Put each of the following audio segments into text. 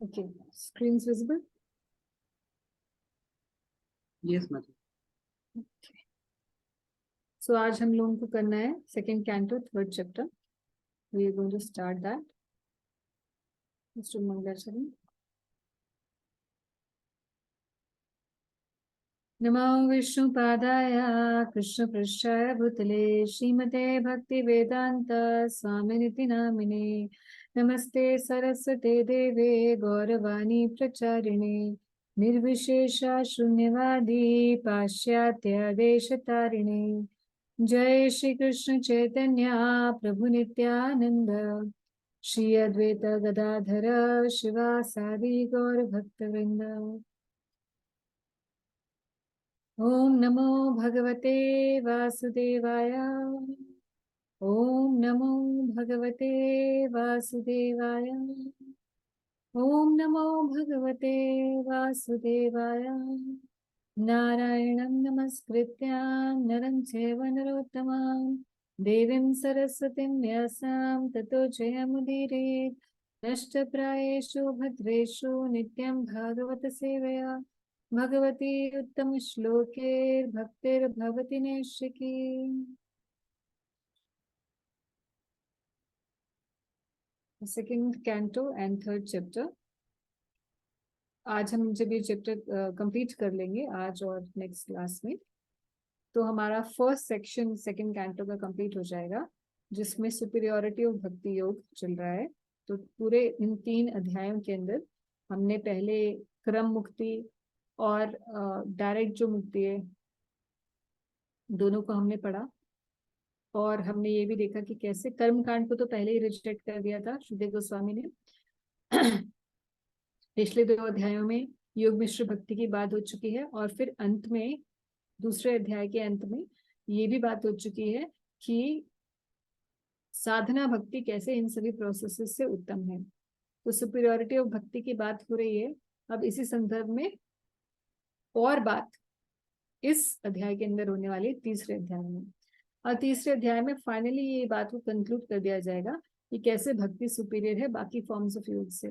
Okay, screens visible? Yes, madam. Okay. So आज हम लोगों को करना है second canto, third chapter. We are going to start that. Mr. Mangalacharya. नमो विष्णुपादाय कृष्णपृष्ठाय भूतले श्रीमते भक्तिवेदान्त स्वामिनिति नामिने नमस्ते सरस्वते देवे गौरवाणी प्रचारिणे निर्विशेष शून्यवादी पाश्चात्य देशतारिणे जय श्री कृष्ण चैतन्य प्रभु नित्यानंद श्री अद्वैत गदाधर शिवासादि गौर भक्तवृंद। ओम नमो भगवते वासुदेवाय। ओम नमो भगवते वासुदेवाय। ओम नमो भगवते वासुदेवाय। नारायणं नमस्कृत्य नरं चैव नरोत्तमं देवीं सरस्वतीं व्यासं ततो जयमुदीरयेत्। नष्टप्रायेषु भद्रेषु नित्यं भागवत सेवया भगवती उत्तम श्लोके भक्तिर्भवति नैष्ठिकी। Second canto and third chapter. आज हम जब ये चैप्टर कंप्लीट कर लेंगे आज और नेक्स्ट क्लास में, तो हमारा फर्स्ट सेक्शन सेकंड कैंटो का कंप्लीट हो जाएगा, जिसमें सुपीरियोरिटी ऑफ भक्ति योग चल रहा है। तो पूरे इन 3 अध्यायों के अंदर हमने पहले क्रम मुक्ति और डायरेक्ट जो मुक्ति है, दोनों को हमने पढ़ा। और हमने ये भी देखा कि कैसे कर्म कांड को तो पहले ही रिजेक्ट कर दिया था सुखदेव गोस्वामी ने। पिछले 2 अध्यायों में योग मिश्र भक्ति की बात हो चुकी है, और फिर अंत में दूसरे अध्याय के अंत में ये भी बात हो चुकी है कि साधना भक्ति कैसे इन सभी प्रोसेसेस से उत्तम है। तो सुपीरियोरिटी ऑफ भक्ति की बात हो रही है अब इसी संदर्भ में। और बात इस अध्याय के अंदर होने वाली तीसरे अध्याय में, और तीसरे अध्याय में फाइनली ये बात को कंक्लूड कर दिया जाएगा कि कैसे भक्ति सुपीरियर है बाकी फॉर्म्स ऑफ योग से।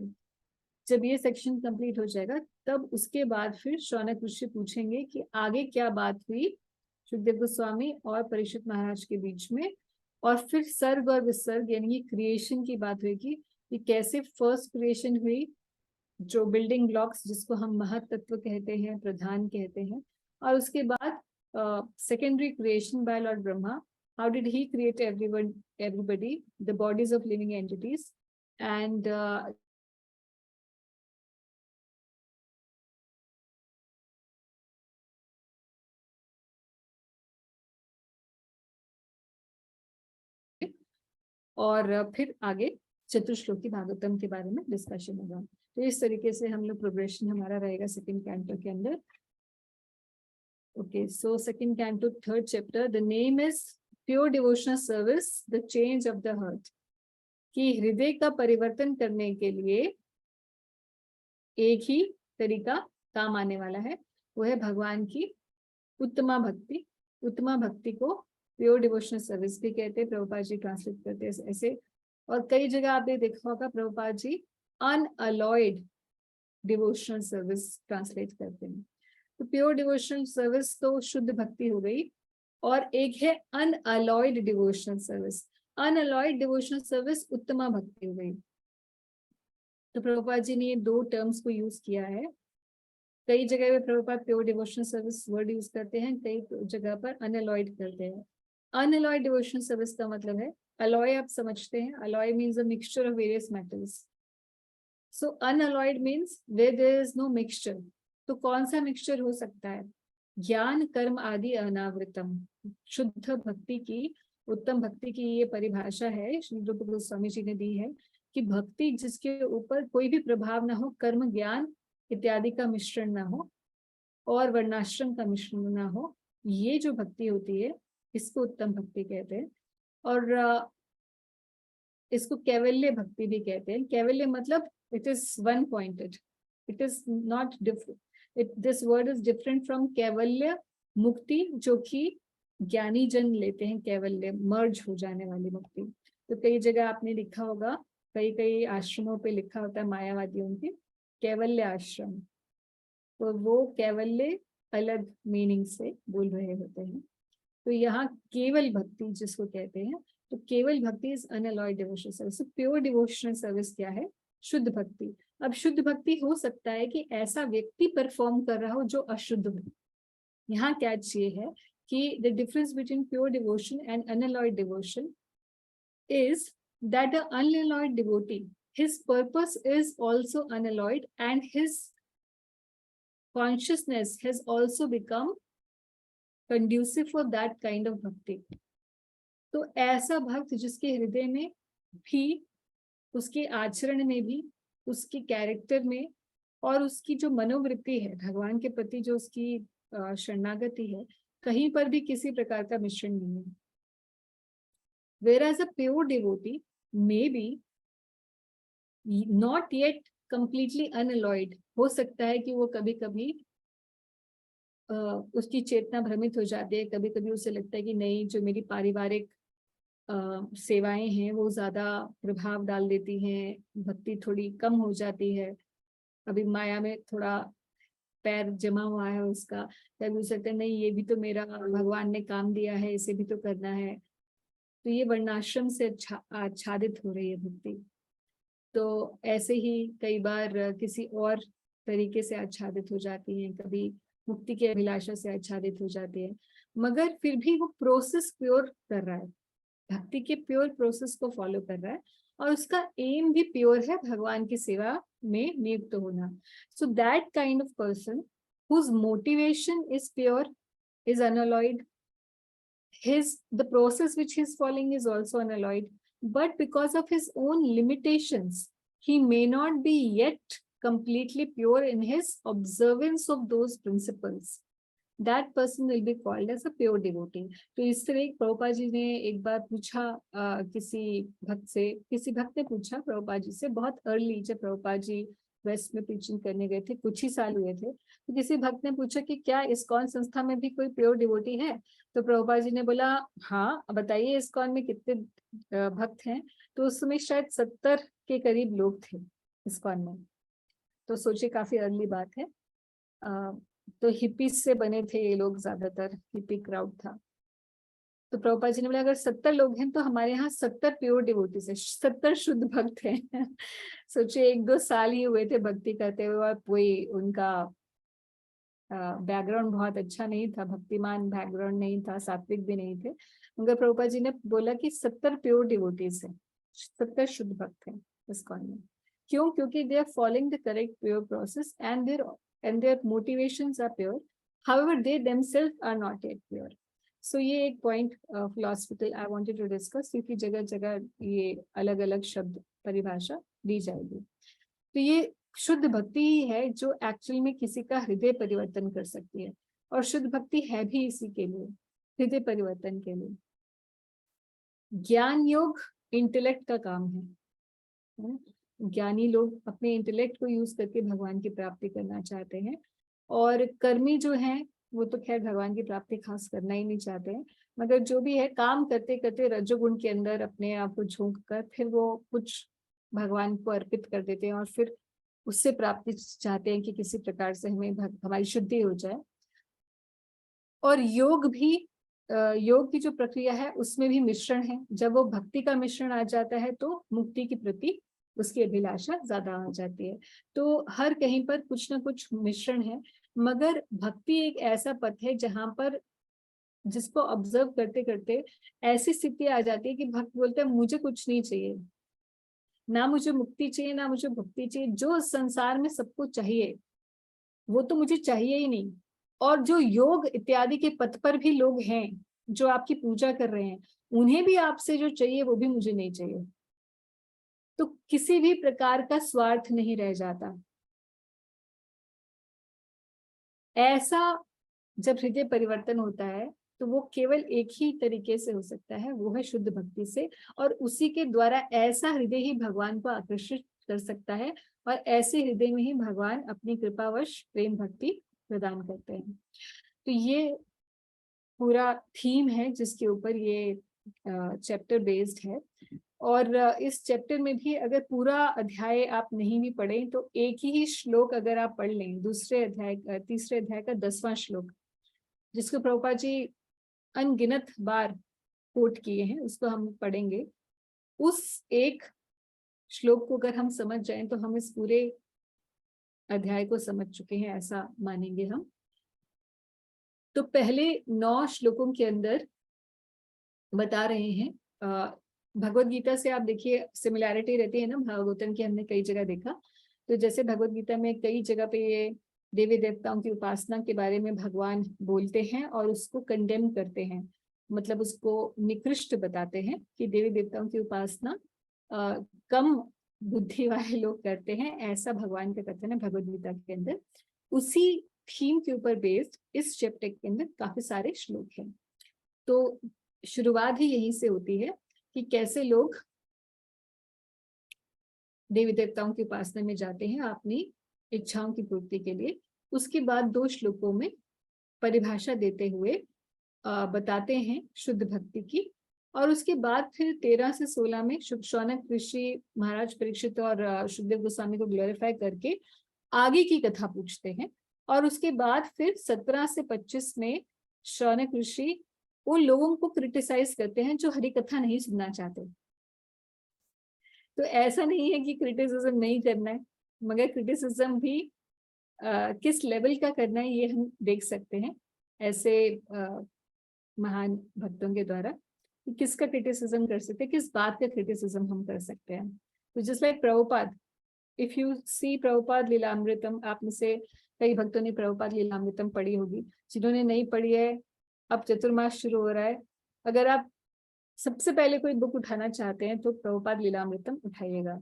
जब ये सेक्शन कंप्लीट हो जाएगा तब उसके बाद फिर शौनक ऋषि पूछेंगे कि आगे क्या बात हुई सुखदेव गोस्वामी और परीक्षित महाराज के बीच में, और फिर सर्ग और विसर्ग यानी क्रिएशन की बात हुई कि कैसे फर्स्ट क्रिएशन हुई, जो बिल्डिंग ब्लॉक्स जिसको हम महत्त्व कहते हैं, प्रधान कहते हैं, और उसके बाद secondary creation bye Lord Brahma. How did he create everybody, the bodies of living entities, and और फिर आगे चतुश्लोकी भागवतम के बारे में डिस्कशन होगा। तो इस तरीके से हम लोग प्रोग्रेशन हमारा रहेगा सेकंड कैंटो के अंदर। Okay, so second canto third chapter, the name is pure devotional service, the change of the heart. कि हृदय का परिवर्तन करने के लिए एक ही तरीका काम आने वाला है, वो है भगवान की उत्तमा भक्ति। उत्तमा भक्ति को प्योर डिवोशनल सर्विस भी कहते हैं, प्रभुपाद जी ट्रांसलेट करते हैं ऐसे। और कई जगह आपने देखा होगा Prabhupada ji unalloyed devotional service translate करते हैं। तो प्योर डिवोशनल सर्विस तो शुद्ध भक्ति हो गई, और एक है unalloyed devotional service. Unalloyed devotional service उत्तमा भक्ति हो गई। तो प्रभुपाद जी ने ये 2 टर्म्स को यूज किया है। कई जगह पे Prabhupada pure devotional service word use करते हैं, कई जगह पर अनअलॉयड करते हैं। अनअलॉयड डिवोशनल सर्विस का मतलब है, अलॉय आप समझते हैं, alloy means a mixture of various metals. So unalloyed means where there is no mixture. तो कौन सा मिक्सचर हो सकता है? ज्ञान कर्म आदि अनावृतम। शुद्ध भक्ति की, उत्तम भक्ति की ये परिभाषा है श्री रूप गोस्वामी जी ने दी है कि भक्ति जिसके ऊपर कोई भी प्रभाव ना हो, कर्म ज्ञान इत्यादि का मिश्रण ना हो, और वर्णाश्रम का मिश्रण ना हो, ये जो भक्ति होती है इसको उत्तम भक्ति कहते हैं। और इसको कैवल्य भक्ति भी कहते हैं। कैवल्य मतलब it is one pointed, it is not different, this word is different from कैवल्य मुक्ति, जो कि ज्ञानी जन लेते हैं, कैवल्य मर्ज हो जाने वाली मुक्ति। तो कई जगह आपने लिखा होगा, कई कई आश्रमों पे लिखा होता है मायावादियों के कैवल्य आश्रम, तो वो कैवल्य अलग मीनिंग से बोल रहे होते हैं। तो यहाँ केवल भक्ति जिसको कहते हैं, तो केवल भक्ति is unalloyed devotional service. Pure devotional service क्या है? शुद्ध भक्ति। अब शुद्ध भक्ति हो सकता है कि ऐसा व्यक्ति परफॉर्म कर रहा हो जो अशुद्ध हो। यहाँ कैच ये है कि the difference between pure devotion and unalloyed devotion is that the unalloyed devotee, his purpose is also unalloyed and his consciousness has also become conducive for that kind of bhakti. तो ऐसा भक्त जिसके हृदय में भी, उसके आचरण में भी, उसके कैरेक्टर में और उसकी जो मनोवृत्ति है भगवान के प्रति, जो उसकी शरणागति है, कहीं पर भी किसी प्रकार का मिश्रण नहीं है। Whereas a pure devotee may be not yet completely unalloyed, हो सकता है कि वो कभी कभी उसकी चेतना भ्रमित हो जाती है, कभी कभी उसे लगता है कि नहीं, जो मेरी पारिवारिक सेवाएं हैं वो ज्यादा प्रभाव डाल देती हैं, भक्ति थोड़ी कम हो जाती है, अभी माया में थोड़ा पैर जमा हुआ है उसका, तभी उसे लगता है नहीं, ये भी तो मेरा भगवान ने काम दिया है, इसे भी तो करना है। तो ये वर्णाश्रम से आच्छादित हो रही है भक्ति। तो ऐसे ही कई बार किसी और तरीके से आच्छादित हो जाती है, कभी मुक्ति की अभिलाषा से आच्छादित हो जाती है, मगर फिर भी वो प्रोसेस प्योर कर रहा है, भक्ति के प्योर प्रोसेस को फॉलो कर रहा है, और उसका एम भी प्योर है, भगवान की सेवा में नियुक्त होना। So that kind of person whose motivation is pure, is unalloyed, the process which he's following is also unalloyed, but because of his own limitations, he may not be yet completely pure in his observance of those principles. That person will be called as a pure devotee. तो इस तरह प्रभुपाद जी ने एक बार पूछा किसी भक्त ने पूछा प्रभुपाद जी से, बहुत अर्ली जब प्रभुपाद जी वेस्ट में टीचिंग करने गए थे, कुछ ही साल हुए थे, तो किसी भक्त ने पूछा कि क्या इस्कॉन संस्था में भी कोई प्योर डिवोटी है? तो प्रभुपाद जी ने बोला हाँ बताइए, इस्कॉन में कितने भक्त हैं? तो उस समय शायद 70 के करीब लोग थे इस्कॉन में। तो सोचिए काफी अर्ली बात है। तो हिप्पीज से बने थे ये लोग, ज्यादातर हिप्पी क्राउड था। तो प्रभुपाद जी ने बोला अगर 70 लोग हैं तो हमारे यहाँ 70 प्योर डिवोटीज है, 70 शुद्ध भक्त हैं। सोचिए 1-2 साल ही हुए थे भक्ति करते हुए, और कोई उनका बैकग्राउंड बहुत अच्छा नहीं था, भक्तिमान बैकग्राउंड नहीं था, सात्विक भी नहीं थे, मगर प्रभुपाद जी ने बोला कि 70 प्योर डिवोटीज है, 70 शुद्ध भक्त हैं इस्कॉन में। क्यों? क्योंकि they are following the correct pure process and their motivations are pure, however they themselves are not yet pure. So ये एक point philosophical I wanted to discuss, क्योंकि जगह जगह ये अलग अलग शब्द परिभाषा दी जाएगी। तो ये शुद्ध भक्ति ही है जो एक्चुअल में किसी का हृदय परिवर्तन कर सकती है, और शुद्ध भक्ति है भी इसी के लिए, हृदय परिवर्तन के लिए। ज्ञान योग इंटेलेक्ट का काम है। ज्ञानी लोग अपने इंटेलेक्ट को यूज करके भगवान की प्राप्ति करना चाहते हैं, और कर्मी जो हैं वो तो खैर भगवान की प्राप्ति खास करना ही नहीं चाहते हैं, मगर जो भी है काम करते करते रजोगुण के अंदर अपने आप को झोंक कर फिर वो कुछ भगवान को अर्पित कर देते हैं, और फिर उससे प्राप्ति चाहते हैं कि किसी प्रकार से हमें हमारी शुद्धि हो जाए। और योग भी, योग की जो प्रक्रिया है उसमें भी मिश्रण है। जब वो भक्ति का मिश्रण आ जाता है तो मुक्ति के प्रति उसकी अभिलाषा ज्यादा आ जाती है। तो हर कहीं पर कुछ ना कुछ मिश्रण है, मगर भक्ति एक ऐसा पथ है जहां पर जिसको ऑब्जर्व करते करते ऐसी स्थिति आ जाती है कि भक्त बोलते हैं मुझे कुछ नहीं चाहिए, ना मुझे मुक्ति चाहिए ना मुझे भक्ति चाहिए, जो संसार में सबको चाहिए वो तो मुझे चाहिए ही नहीं। और जो योग इत्यादि के पथ पर भी लोग हैं जो आपकी पूजा कर रहे हैं, उन्हें भी आपसे जो चाहिए वो भी मुझे नहीं चाहिए। तो किसी भी प्रकार का स्वार्थ नहीं रह जाता। ऐसा जब हृदय परिवर्तन होता है तो वो केवल एक ही तरीके से हो सकता है, वो है शुद्ध भक्ति से, और उसी के द्वारा ऐसा हृदय ही भगवान को आकर्षित कर सकता है, और ऐसे हृदय में ही भगवान अपनी कृपावश प्रेम भक्ति प्रदान करते हैं। तो ये पूरा थीम है जिसके ऊपर ये चैप्टर बेस्ड है। और इस चैप्टर में भी अगर पूरा अध्याय आप नहीं भी पढ़ें तो एक ही श्लोक अगर आप पढ़ लें, तीसरे अध्याय का 10वां श्लोक, जिसको प्रभुपाद जी अनगिनत बार कोट किए हैं, उसको हम पढ़ेंगे। उस एक श्लोक को अगर हम समझ जाएं तो हम इस पूरे अध्याय को समझ चुके हैं, ऐसा मानेंगे हम। तो पहले 9 श्लोकों के अंदर बता रहे हैं, भगवत गीता से आप देखिए सिमिलैरिटी रहती है ना, भागवतम की हमने कई जगह देखा। तो जैसे भगवत गीता में कई जगह पे ये देवी देवताओं की उपासना के बारे में भगवान बोलते हैं और उसको कंडेम करते हैं, मतलब उसको निकृष्ट बताते हैं कि देवी देवताओं की उपासना कम बुद्धि वाले लोग करते हैं, ऐसा भगवान का कथन है भगवत गीता के अंदर। उसी थीम के ऊपर बेस्ड इस चैप्टर के अंदर काफी सारे श्लोक हैं। तो शुरुआत ही यहीं से होती है कि कैसे लोग देवी देवताओं की उपासना में जाते हैं अपनी इच्छाओं की पूर्ति के लिए। उसके बाद 2 श्लोकों में परिभाषा देते हुए बताते हैं शुद्ध भक्ति की, और उसके बाद फिर 13 से 16 में शौनक ऋषि महाराज परीक्षित और शुद्धदेव गोस्वामी को ग्लोरीफाई करके आगे की कथा पूछते हैं। और उसके बाद फिर 17 से 25 में शौनक ऋषि उन लोगों को क्रिटिसाइज करते हैं जो हरि कथा नहीं सुनना चाहते। तो ऐसा नहीं है कि क्रिटिसिज्म नहीं करना है, मगर क्रिटिसिज्म भी किस लेवल का करना है ये हम देख सकते हैं ऐसे महान भक्तों के द्वारा, कि किसका क्रिटिसिज्म कर सकते हैं, किस बात का क्रिटिसिज्म हम कर सकते हैं। तो just like Prabhupada, if you see Prabhupada Lilamritam, आप में से कई भक्तों ने प्रभुपाद लीलामृतम पढ़ी होगी, जिन्होंने नहीं पढ़ी है अब चतुर्मास शुरू हो रहा है, अगर आप सबसे पहले कोई बुक उठाना चाहते हैं तो प्रभुपाद लीलामृतम उठाइएगा।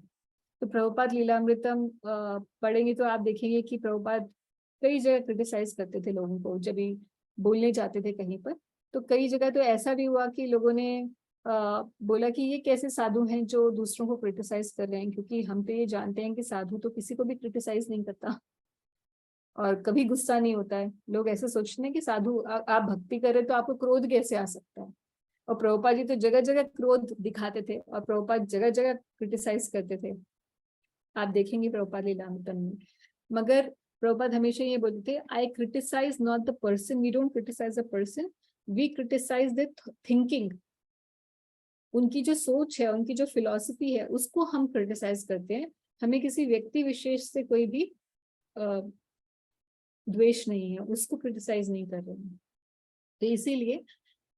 तो प्रभुपाद लीलामृतम पढ़ेंगे तो आप देखेंगे कि प्रभुपाद कई जगह क्रिटिसाइज करते थे लोगों को, जब भी बोलने जाते थे कहीं पर। तो कई जगह तो ऐसा भी हुआ कि लोगों ने बोला कि ये कैसे साधु हैं जो दूसरों को क्रिटिसाइज कर रहे हैं, क्योंकि हम तो ये जानते हैं कि साधु तो किसी को भी क्रिटिसाइज नहीं करता और कभी गुस्सा नहीं होता है। लोग ऐसे सोचते हैं कि साधु आप भक्ति कर रहे तो आपको क्रोध कैसे आ सकता है। और प्रभुपाद जी तो जगह जगह क्रोध दिखाते थे और प्रभुपाद जगह जगह क्रिटिसाइज करते थे, आप देखेंगे प्रभुपाद लीलामृतम में। मगर प्रभुपाद हमेशा ये बोलते थे, I criticise not the person, we don't criticise the person, we criticise the thinking. उनकी जो सोच है, उनकी जो फिलॉसफी है, उसको हम क्रिटिसाइज करते हैं। हमें किसी व्यक्ति विशेष से कोई भी द्वेष नहीं है, उसको क्रिटिसाइज नहीं कर रहे हैं। तो इसीलिए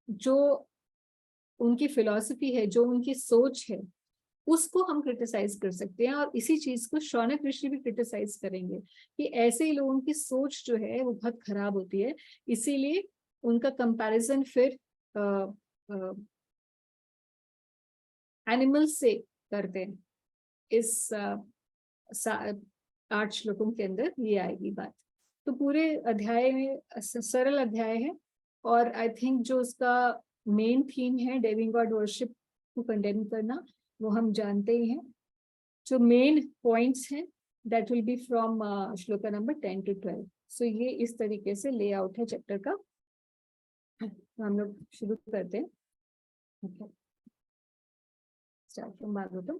जो उनकी फिलॉसफी है, जो उनकी सोच है, उसको हम क्रिटिसाइज कर सकते हैं। और इसी चीज को शौनक ऋषि भी क्रिटिसाइज करेंगे कि ऐसे ही लोगों की सोच जो है वो बहुत खराब होती है। इसीलिए उनका कंपैरिजन फिर एनिमल्स से करते हैं। इस 8 श्लोकों के अंदर ये आएगी बात। तो पूरे अध्याय में सरल अध्याय है, और आई थिंक जो उसका मेन थीम है डेविंग गॉड वर्शिप को कंडेम करना, वो हम जानते ही हैं। जो मेन पॉइंट्स हैं that will be from shloka number 10 to 12। सो ये इस तरीके से लेआउट है चैप्टर का। तो हम लोग शुरू करते हैं। okay. Start from Bhagavatam.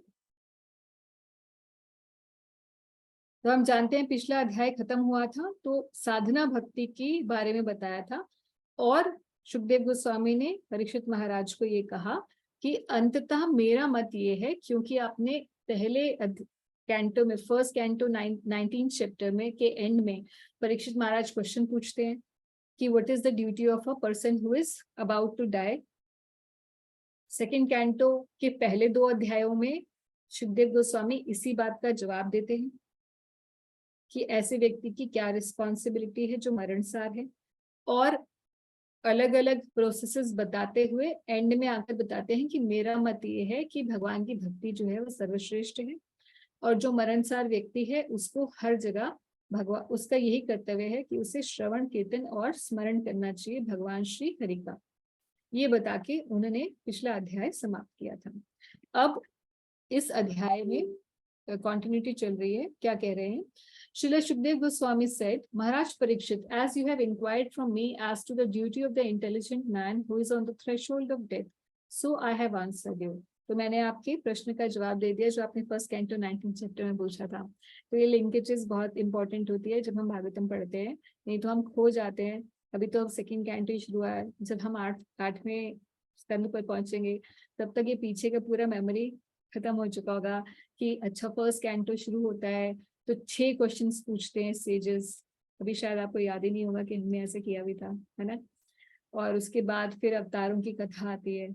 तो हम जानते हैं पिछला अध्याय खत्म हुआ था तो साधना भक्ति की बारे में बताया था, और शुकदेव गोस्वामी ने परीक्षित महाराज को ये कहा कि अंततः मेरा मत ये है, क्योंकि आपने पहले कैंटो में, फर्स्ट कैंटो 19 चैप्टर में के एंड में परीक्षित महाराज क्वेश्चन पूछते हैं कि what is the duty of a person who is about to die. Second canto के पहले 2 अध्यायों में शुकदेव गोस्वामी इसी बात का जवाब देते हैं कि ऐसे व्यक्ति की क्या रिस्पॉन्सिबिलिटी है जो मरणसार है, और अलग अलग प्रोसेसेस बताते हुए एंड में आकर बताते हैं कि मेरा मत ये है कि भगवान की भक्ति जो है वो सर्वश्रेष्ठ है, और जो मरणसार व्यक्ति है उसको हर जगह भगवान, उसका यही कर्तव्य है कि उसे श्रवण कीर्तन और स्मरण करना चाहिए भगवान श्री हरि का। ये बता के उन्होंने पिछला अध्याय समाप्त किया था। अब इस अध्याय में कंटिन्यूटी चल रही है। क्या कह रहे हैं? Srila Shukdev Goswami said, Maharaj Parikshit, as you have inquired from me as to the duty of the intelligent man who is on the threshold of death, so I have answered you. तो मैंने आपके प्रश्न का जवाब दे दिया जो आपने first canto 19 chapter में पूछा था। तो ये लिंकेजेस बहुत इंपॉर्टेंट होती है जब हम भागवतम पढ़ते हैं, नहीं तो हम खो जाते हैं। अभी तो सेकंड कैंटो ही शुरू हुआ है, जब हम आठवें स्कंद पर पहुंचेंगे तब तक ये पीछे का पूरा मेमोरी खत्म हो चुका होगा कि अच्छा फर्स्ट कैंटो शुरू होता है तो 6 क्वेश्चंस पूछते हैं सेजेस। अभी शायद आपको याद ही नहीं होगा कि हमने ऐसे किया भी था, है ना। और उसके बाद फिर अवतारों की कथा आती है,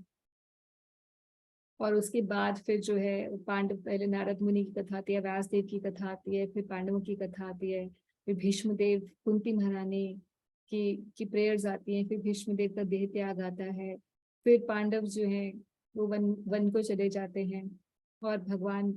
और उसके बाद फिर जो है पांडव, पहले नारद मुनि की कथा आती है, व्यासदेव की कथा आती है, फिर पांडवों की कथा आती है, फिर भीष्मदेव कुंती महारानी की प्रेयर्स आती हैं, फिर भीष्मदेव का देह त्याग आता है, फिर पांडव जो है वो वन को चले जाते हैं और भगवान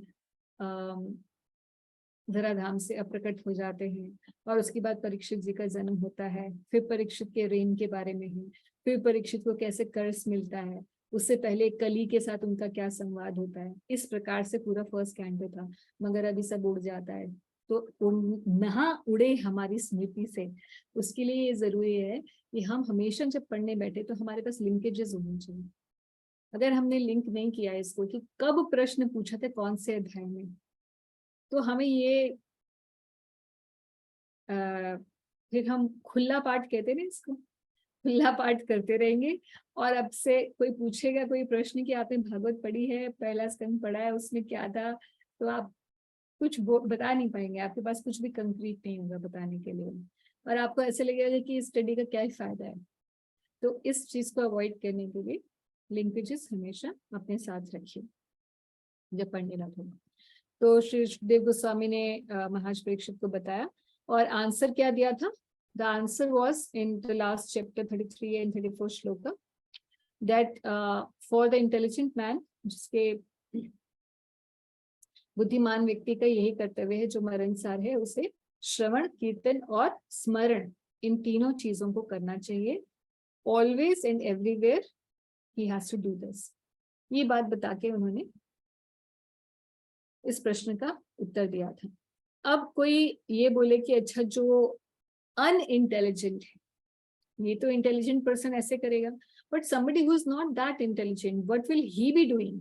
धराधाम से अप्रकट हो जाते हैं। और उसके बाद परीक्षित जी का जन्म होता है, फिर परीक्षित के रेन के बारे में है, फिर परीक्षित को कैसे कर्स मिलता है, उससे पहले कली के साथ उनका क्या संवाद होता है। इस प्रकार से पूरा फर्स्ट कैंटो था, मगर अभी सब उड़ जाता है। तो नहा उड़े हमारी स्मृति से, उसके लिए ये जरूरी है कि हम हमेशा जब पढ़ने बैठे तो हमारे पास लिंकेजेस होने चाहिए। अगर हमने लिंक नहीं किया इसको कि कब प्रश्न पूछा था कौन से अध्याय में, तो हमें ये फिर हम खुला पाठ कहते हैं ना इसको, खुला पाठ करते रहेंगे। और अब से कोई पूछेगा कोई प्रश्न कि आपने भागवत पढ़ी है, पहला स्कंद पढ़ा है, उसमें क्या था, तो आप कुछ बता नहीं पाएंगे, आपके पास कुछ भी कंक्रीट नहीं होगा बताने के लिए, और आपको ऐसे लगेगा कि इस स्टडी का क्या ही फायदा है। तो इस चीज को अवॉइड करने के लिए लिंकेजेस हमेशा अपने साथ रखिए जब पढ़ने लगो। तो श्री सुखदेव गोस्वामी ने महाराज परीक्षित को बताया, और आंसर क्या दिया था। The answer was in the last chapter 33 and 34 shloka, that for the intelligent man, जिसके बुद्धिमान व्यक्ति का यही कर्तव्य है जो मरणसार है, उसे श्रवण, कीर्तन और स्मरण, इन तीनों चीजों को करना चाहिए। ऑलवेज एंड एवरीवेयर ही हैज टू डू दिस। ये बात बता के उन्होंने इस प्रश्न का उत्तर दिया था। अब कोई ये बोले कि अच्छा जो अनइंटेलिजेंट है, ये तो इंटेलिजेंट पर्सन ऐसे करेगा, but somebody who is not that intelligent, what will he be doing?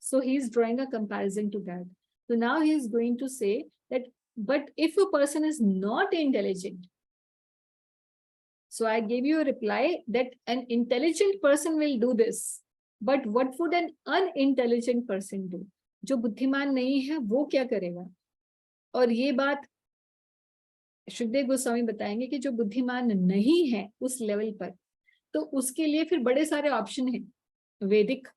So he is drawing a comparison to that. So now he is going to say that, but if a person is not intelligent, so I gave you a reply that an intelligent person will do this, but what would an unintelligent person do? जो बुद्धिमान नहीं है वो क्या करेगा? और ये बात सुखदेव गोस्वामी बताएंगे कि जो बुद्धिमान नहीं है उस लेवल पर, तो उसके लिए फिर बड़े सारे ऑप्शन हैं। वैदिक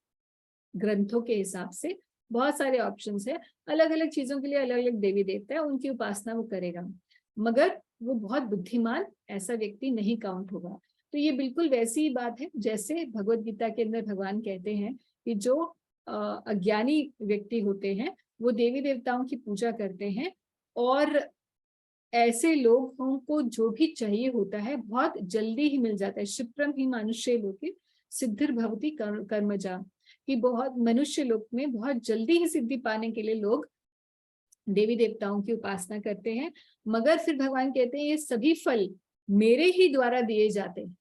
ग्रंथों के हिसाब से बहुत सारे ऑप्शंस है, अलग अलग चीजों के लिए अलग अलग देवी देवता है, उनकी उपासना वो करेगा, मगर वो बहुत बुद्धिमान ऐसा व्यक्ति नहीं काउंट होगा। तो ये बिल्कुल वैसी ही बात है जैसे भगवत गीता के अंदर भगवान कहते हैं कि जो अज्ञानी व्यक्ति होते हैं वो देवी देवताओं की पूजा करते हैं, और ऐसे लोगों को जो भी चाहिए होता है बहुत जल्दी ही मिल जाता है। क्षिप्रम ही मनुष्य लोके सिद्धिर्भवति कर्मजा, कि बहुत मनुष्य लोक में बहुत जल्दी ही सिद्धि पाने के लिए लोग देवी देवताओं की उपासना करते हैं, मगर फिर भगवान कहते हैं ये सभी फल मेरे ही द्वारा दिए जाते हैं।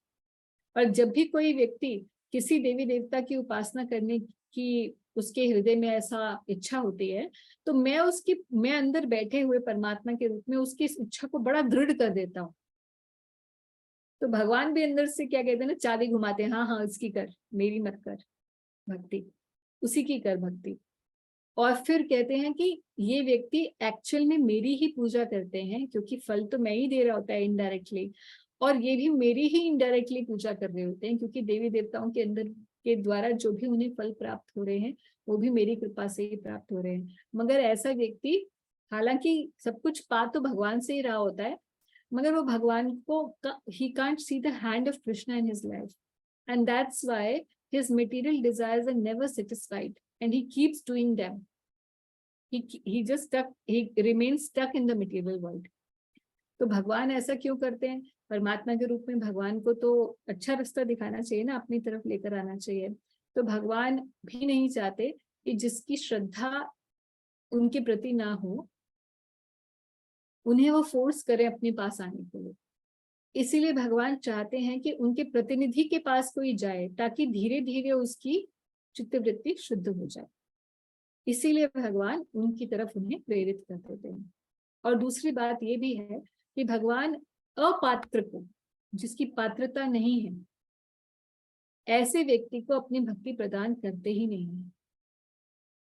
और जब भी कोई व्यक्ति किसी देवी देवता की उपासना करने की उसके हृदय में ऐसा इच्छा होती है, तो मैं अंदर बैठे हुए परमात्मा के रूप में उसकी इस इच्छा को बड़ा दृढ़ कर देता हूँ। तो भगवान भी अंदर से क्या कहते हैं ना, चाबी घुमाते हैं, हाँ हाँ उसकी कर, मेरी मत कर भक्ति, उसी की कर भक्ति। और फिर कहते हैं कि ये व्यक्ति एक्चुअल में मेरी ही पूजा करते हैं, क्योंकि फल तो मैं ही दे रहा होता है इनडायरेक्टली, और ये भी मेरी ही इनडायरेक्टली पूजा कर रहे होते हैं, क्योंकि देवी देवताओं के अंदर के द्वारा जो भी उन्हें फल प्राप्त हो रहे हैं वो भी मेरी कृपा से ही प्राप्त हो रहे हैं। मगर ऐसा व्यक्ति हालांकि सब कुछ पा तो भगवान से ही रहा होता है, मगर वो भगवान को he can't see the hand of Krishna in his life, and that's why his material desires are never satisfied and he keeps doing them. He remains stuck in the material world. तो भगवान ऐसा क्यों करते हैं? परमात्मा के रूप में भगवान को तो अच्छा रास्ता दिखाना चाहिए ना, अपनी तरफ लेकर आना चाहिए। तो भगवान भी नहीं चाहते कि जिसकी श्रद्धा उनके प्रति ना हो उन्हें वो फोर्स करे अपने पास आने के लिए। इसीलिए भगवान चाहते हैं कि उनके प्रतिनिधि के पास कोई जाए, ताकि धीरे धीरे उसकी चित्तवृत्ति शुद्ध हो जाए। इसीलिए भगवान उनकी तरफ उन्हें प्रेरित कर देते हैं। और दूसरी बात ये भी है कि भगवान अपात्र को, जिसकी पात्रता नहीं है, ऐसे व्यक्ति को अपनी भक्ति प्रदान करते ही नहीं है।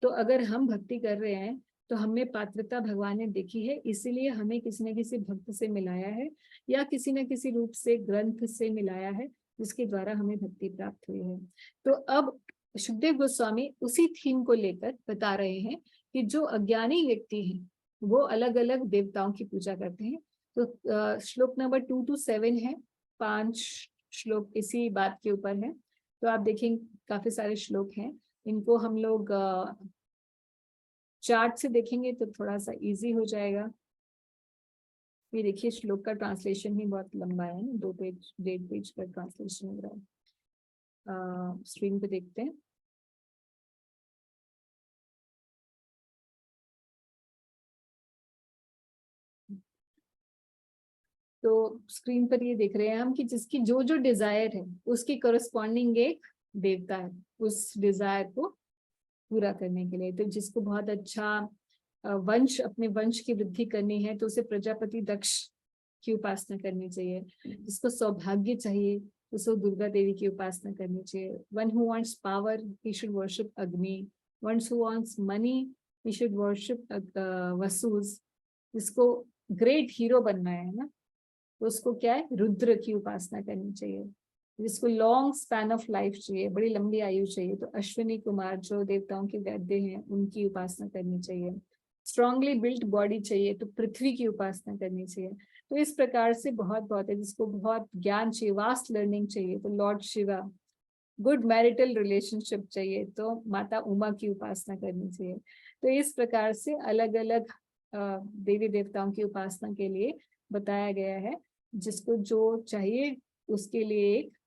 तो अगर हम भक्ति कर रहे हैं तो हमें पात्रता भगवान ने देखी है, इसीलिए हमें किसी न किसी भक्त से मिलाया है या किसी न किसी रूप से ग्रंथ से मिलाया है, जिसके द्वारा हमें भक्ति प्राप्त हुई है। तो अब सुखदेव गोस्वामी उसी थीम को लेकर बता रहे हैं कि जो अज्ञानी व्यक्ति हैं वो अलग अलग देवताओं की पूजा करते हैं। तो श्लोक नंबर 2 to 7 है, 5 श्लोक इसी बात के ऊपर है। तो आप देखेंगे काफी सारे श्लोक हैं, इनको हम लोग चार्ट से देखेंगे तो थोड़ा सा इजी हो जाएगा। ये देखिए श्लोक का ट्रांसलेशन ही बहुत लंबा है, 2 पेज 1.5 पेज का ट्रांसलेशन हो रहा है। स्क्रीन पे देखते हैं। तो स्क्रीन पर ये देख रहे हैं हम कि जिसकी जो जो डिजायर है उसकी करस्पॉन्डिंग एक देवता है उस डिजायर को पूरा करने के लिए। तो जिसको बहुत अच्छा वंश, अपने वंश की वृद्धि करनी है तो उसे प्रजापति दक्ष की उपासना करनी चाहिए। जिसको सौभाग्य चाहिए तो उसे दुर्गा देवी की उपासना करनी चाहिए। One who wants power he should worship Agni, one who wants money he should worship Vasus. जिसको ग्रेट हीरो बनना है ना, तो उसको क्या है, रुद्र की उपासना करनी चाहिए। जिसको लॉन्ग स्पैन ऑफ लाइफ चाहिए, बड़ी लंबी आयु चाहिए, तो अश्विनी कुमार जो देवताओं के वैद्य हैं उनकी उपासना करनी चाहिए। स्ट्रांगली बिल्ट बॉडी चाहिए तो पृथ्वी की उपासना करनी चाहिए। तो इस प्रकार से बहुत बहुत है। जिसको बहुत ज्ञान चाहिए, वास्ट लर्निंग चाहिए, तो Lord Shiva. Good marital relationship चाहिए तो माता उमा की उपासना करनी चाहिए। तो इस प्रकार से अलग अलग देवी देवताओं की उपासना के लिए बताया गया है। जिसको जो चाहिए उसके लिए एक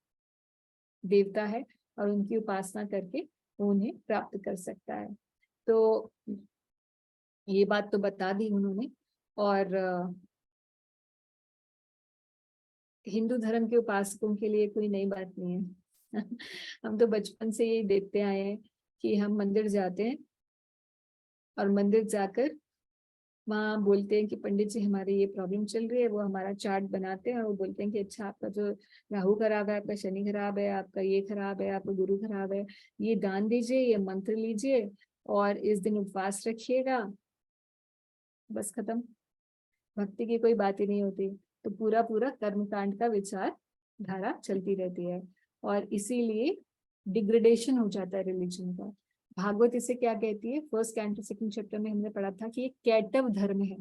देवता है और उनकी उपासना करके वो उन्हें प्राप्त कर सकता है। तो ये बात तो बता दी उन्होंने। और हिंदू धर्म के उपासकों के लिए कोई नई बात नहीं है। हम तो बचपन से यही देखते आए हैं कि हम मंदिर जाते हैं और मंदिर जाकर वहाँ बोलते हैं कि पंडित जी हमारी ये प्रॉब्लम चल रही है। वो हमारा चार्ट बनाते हैं और वो बोलते हैं कि अच्छा आपका जो राहु खराब है, आपका शनि खराब है, आपका ये खराब है, आपका गुरु खराब है, ये दान दीजिए, ये मंत्र लीजिए और इस दिन उपवास रखिएगा। बस खत्म, भक्ति की कोई बात ही नहीं होती। तो पूरा पूरा कर्मकांड का विचार धारा चलती रहती है और इसीलिए डिग्रेडेशन हो जाता है रिलीजन का। भागवत इसे क्या कहती है, फर्स्ट कैंटो सेकंड चैप्टर में हमने पढ़ा था कि ये कैटव धर्म है।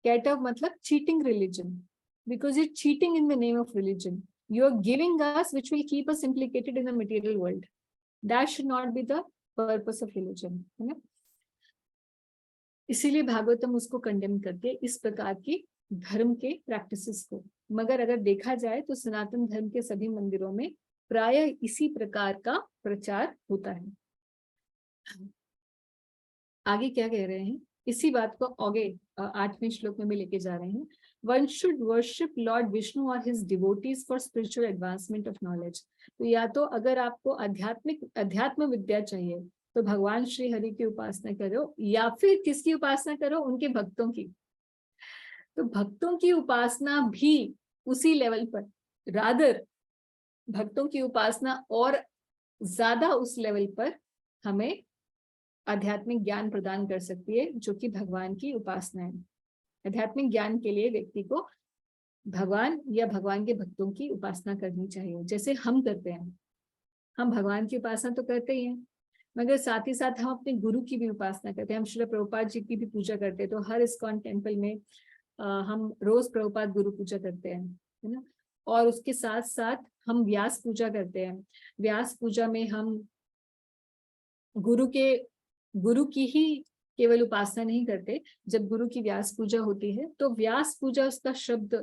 कैटव मतलब cheating religion, because you cheating in the name of religion, you are giving us which will keep us implicated in the material world. That should not be the purpose of religion, है ना। इसीलिए भागवतम उसको condemn करते हैं, इस प्रकार की धर्म के प्रैक्टिसेस को। मगर अगर देखा जाए तो सनातन धर्म के सभी मंदिरों में प्रायः इसी प्रकार का प्रचार होता है। आगे क्या कह रहे हैं, इसी बात को आगे 8वें श्लोक में भी लेके जा रहे हैं। One should worship lord Vishnu और his devotees for spiritual advancement of knowledge. तो या तो अगर आपको अध्यात्म विद्या चाहिए तो भगवान श्री हरि की उपासना करो, या फिर किसकी उपासना करो, उनके भक्तों की। तो भक्तों की उपासना भी उसी लेवल पर, रादर भक्तों की उपासना और ज्यादा उस लेवल पर हमें आध्यात्मिक ज्ञान प्रदान कर सकती है, जो कि भगवान की उपासना है। आध्यात्मिक ज्ञान के लिए व्यक्ति को भगवान या भगवान के भक्तों की उपासना करनी चाहिए, जैसे हम करते हैं। हम भगवान की उपासना तो करते ही हैं, मगर साथ ही साथ हम अपने गुरु की भी उपासना करते हैं। हम श्री प्रभुपाद जी की भी पूजा करते हैं। तो हर इस्कॉन टेम्पल में हम रोज प्रभुपाद गुरु पूजा करते हैं, है ना। और उसके साथ साथ हम व्यास पूजा करते हैं। व्यास पूजा में हम गुरु की ही केवल उपासना नहीं करते। जब गुरु की व्यास पूजा होती है तो व्यास पूजा उसका शब्द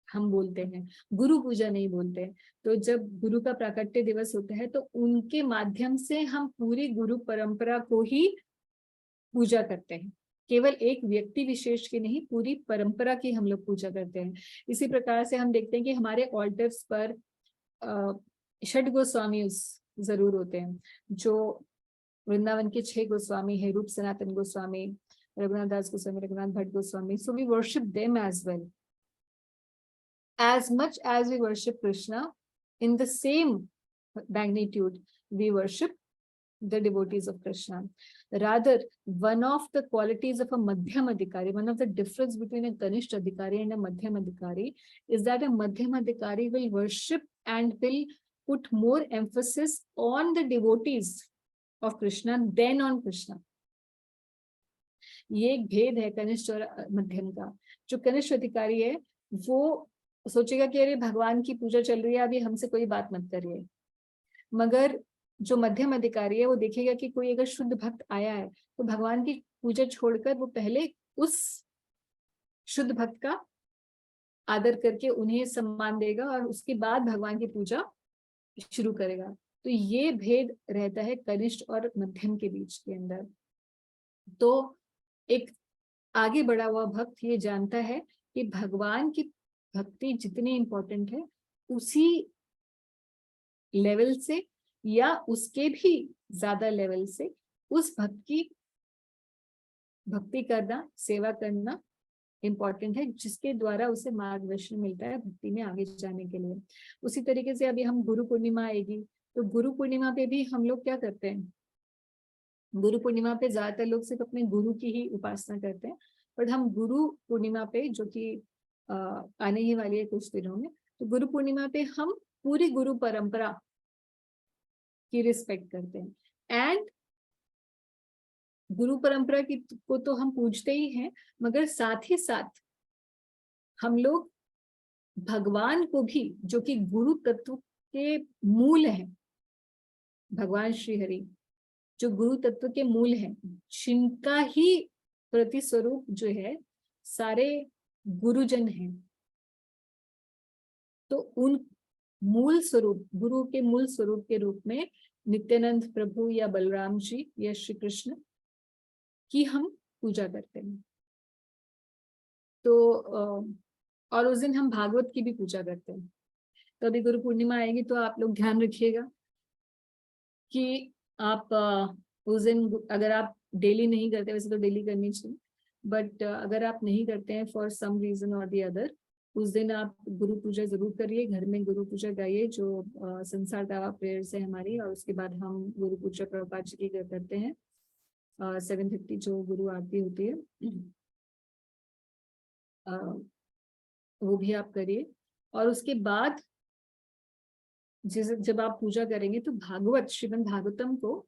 हम बोलते हैं, गुरु पूजा नहीं बोलते। तो जब गुरु का प्राकट्य दिवस होता है तो उनके माध्यम से हम पूरी गुरु परंपरा को ही पूजा करते हैं, केवल एक व्यक्ति विशेष की नहीं, पूरी परंपरा की हम लोग पूजा करते हैं। इसी प्रकार से हम देखते हैं कि हमारे ऑल्टर्स पर षड गोस्वामी जरूर होते हैं। जो वृंदावन के 6 गोस्वामी है, रूप सनातन गोस्वामी, रघुनाथ दास Goswami, Raghunath Bhatt Goswami, so we worship them as well. As much as we worship Krishna, in the same magnitude we worship the devotees of Krishna. Rather, one of the qualities of a Madhyam Adhikari, one of the difference between a Kanishta Adhikari and a Madhyam Adhikari is that a Madhyam Adhikari will worship and will put more emphasis on the devotees of Krishna than on Krishna. ये एक भेद है कनिष्ठ और मध्यम का। जो कनिष्ठ अधिकारी है वो सोचेगा कि अरे भगवान की पूजा चल रही है, अभी हमसे कोई बात मत करिए। मगर जो मध्यम अधिकारी है वो देखेगा कि कोई अगर शुद्ध भक्त आया है तो भगवान की पूजा छोड़कर वो पहले उस शुद्ध भक्त का आदर करके उन्हें सम्मान देगा और उसके बाद भगवान की पूजा शुरू करेगा। तो ये भेद रहता है कनिष्ठ और मध्यम के बीच के अंदर। तो एक आगे बढ़ा हुआ भक्त ये जानता है कि भगवान की भक्ति जितनी इंपॉर्टेंट है उसी लेवल से या उसके भी ज्यादा लेवल से उस भक्त की भक्ति करना, सेवा करना इम्पॉर्टेंट है, जिसके द्वारा उसे मार्गदर्शन मिलता है भक्ति में आगे जाने के लिए। उसी तरीके से अभी हम गुरु पूर्णिमा आएगी तो गुरु पूर्णिमा पे भी हम लोग क्या करते हैं, गुरु पूर्णिमा पे ज्यादातर लोग सिर्फ अपने गुरु की ही उपासना करते हैं, बट हम गुरु पूर्णिमा पे जो कि आने ही वाली है कुछ दिनों में, तो गुरु पूर्णिमा पे हम पूरी गुरु परंपरा की रिस्पेक्ट करते हैं। एंड गुरु परंपरा की को तो हम पूजते ही हैं, मगर साथ ही साथ हम लोग भगवान को भी, जो कि गुरु तत्व के मूल हैं, भगवान श्री हरि जो गुरु तत्व के मूल हैं, जिनका ही प्रतिस्वरूप जो है सारे गुरुजन हैं, तो उन मूल स्वरूप, गुरु के मूल स्वरूप के रूप में नित्यानंद प्रभु या बलराम जी या श्री कृष्ण की हम पूजा करते हैं। तो और उस दिन हम भागवत की भी पूजा करते हैं। तो अभी गुरु पूर्णिमा आएगी तो आप लोग ध्यान रखिएगा कि आप उस दिन, अगर आप डेली नहीं करते, वैसे तो डेली करनी चाहिए, बट अगर आप नहीं करते हैं फॉर सम रीजन और दी अदर, उस दिन आप गुरु पूजा जरूर करिए, घर में गुरु पूजा गाइए जो संसार दावा प्रेयर से हमारी, और उसके बाद हम गुरु पूजा प्रभुपाद जी की करते हैं 7:50 जो गुरु आरती होती है, वो भी आप करिए। और उसके बाद जब आप पूजा करेंगे तो भागवत, श्रीमद् भागवतम को,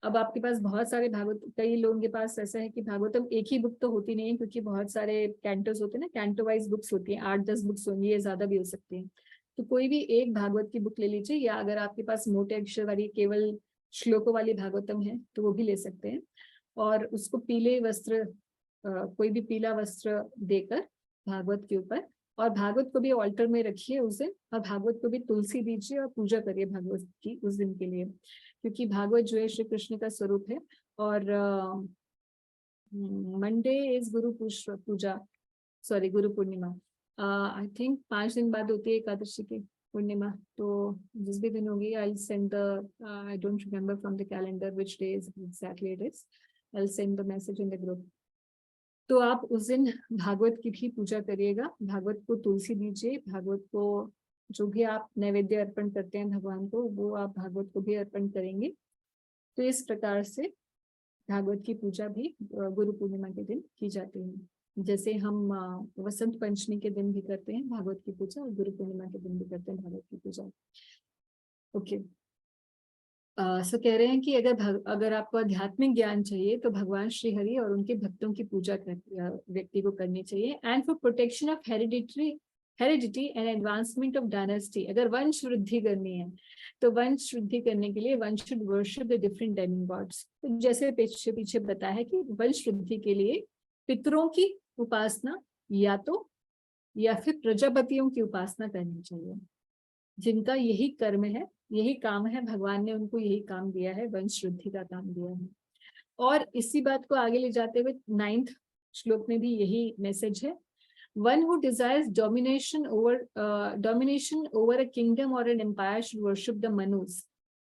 अब आपके पास बहुत सारे भागवत, कई लोगों के पास ऐसा है कि भागवतम एक ही बुक तो होती नहीं है, क्योंकि बहुत सारे कैंटोस होते हैं ना, कैंटो वाइज बुक्स होती हैं, 8-10 बुक्स होंगी, ये ज्यादा भी हो सकती हैं। तो कोई भी एक भागवत की बुक ले लीजिए, या अगर आपके पास मोटे अक्षर वाली केवल श्लोकों वाली भागवतम है तो वो भी ले सकते हैं, और उसको पीले वस्त्र, कोई भी पीला वस्त्र देकर भागवत के ऊपर, और भागवत को भी ऑल्टर में रखिए उस दिन, और भागवत को भी तुलसी दीजिए और पूजा करिए भागवत की उस दिन के लिए, क्योंकि भागवत जो है श्री कृष्ण का स्वरूप है। और Monday is Guru Puja, sorry Guru Purnima, I think 5 दिन बाद होती है एकादशी की पूर्णिमा, तो जिस भी दिन होगी I send the, I don't remember from the calendar which day exactly it is, I send the message in the group. तो आप उस दिन भागवत की भी पूजा करिएगा, भागवत को तुलसी दीजिए, भागवत को जो भी आप नैवेद्य अर्पण करते हैं भगवान को, वो आप भागवत को भी अर्पण करेंगे। तो इस प्रकार से भागवत की पूजा भी गुरु पूर्णिमा के दिन की जाती है। जैसे हम वसंत पंचमी के दिन भी करते हैं भागवत की पूजा, और गुरु पूर्णिमा के दिन भी करते हैं भागवत की पूजा। ओके, सो कह रहे हैं कि अगर आपको आध्यात्मिक ज्ञान चाहिए तो भगवान श्री हरि और उनके भक्तों की पूजा व्यक्ति को करनी चाहिए। And for protection of heredity and advancement of dynasty, अगर वंश वृद्धि करनी है तो वंश वृद्धि करने के लिए one should worship the different demigods. तो जैसे पीछे बताया है कि वंश वृद्धि के लिए पितरों की उपासना या फिर प्रजापतियों की उपासना करनी चाहिए, जिनका यही कर्म है, यही काम है, भगवान ने उनको यही काम दिया है, वंश वृद्धि का काम दिया है। और इसी बात को आगे ले जाते हुए 9th श्लोक में भी यही मैसेज है। One who desires domination over a kingdom or an empire should worship the Manus,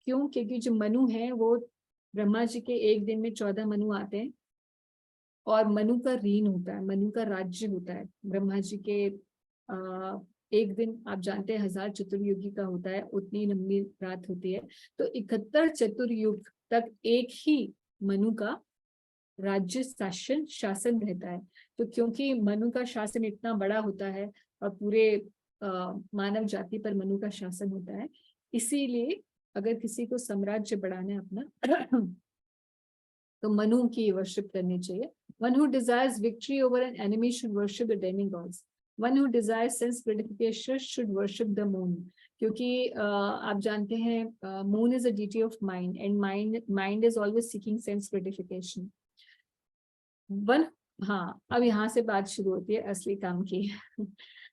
क्यों? क्योंकि जो मनु है वो ब्रह्मा जी के एक दिन में 14 मनु आते हैं और मनु का रीन होता है, मनु का राज्य होता है। ब्रह्मा जी के एक दिन आप जानते हैं 1000 चतुर्युगी का होता है, उतनी लंबी रात होती है। तो 71 चतुर्युग तक एक ही मनु का राज्य शासन रहता है। तो क्योंकि मनु का शासन इतना बड़ा होता है और पूरे मानव जाति पर मनु का शासन होता है, इसीलिए अगर किसी को साम्राज्य बढ़ाना है अपना तो मनु की वर्शिप करनी चाहिए। One who desires victory over an enemy should worship the demigods. One who desires sense gratification should worship the moon. क्योंकि आप जानते हैं moon is a deity of mind and mind is always seeking sense gratification. हाँ, अब यहाँ से बात शुरू होती है असली काम की।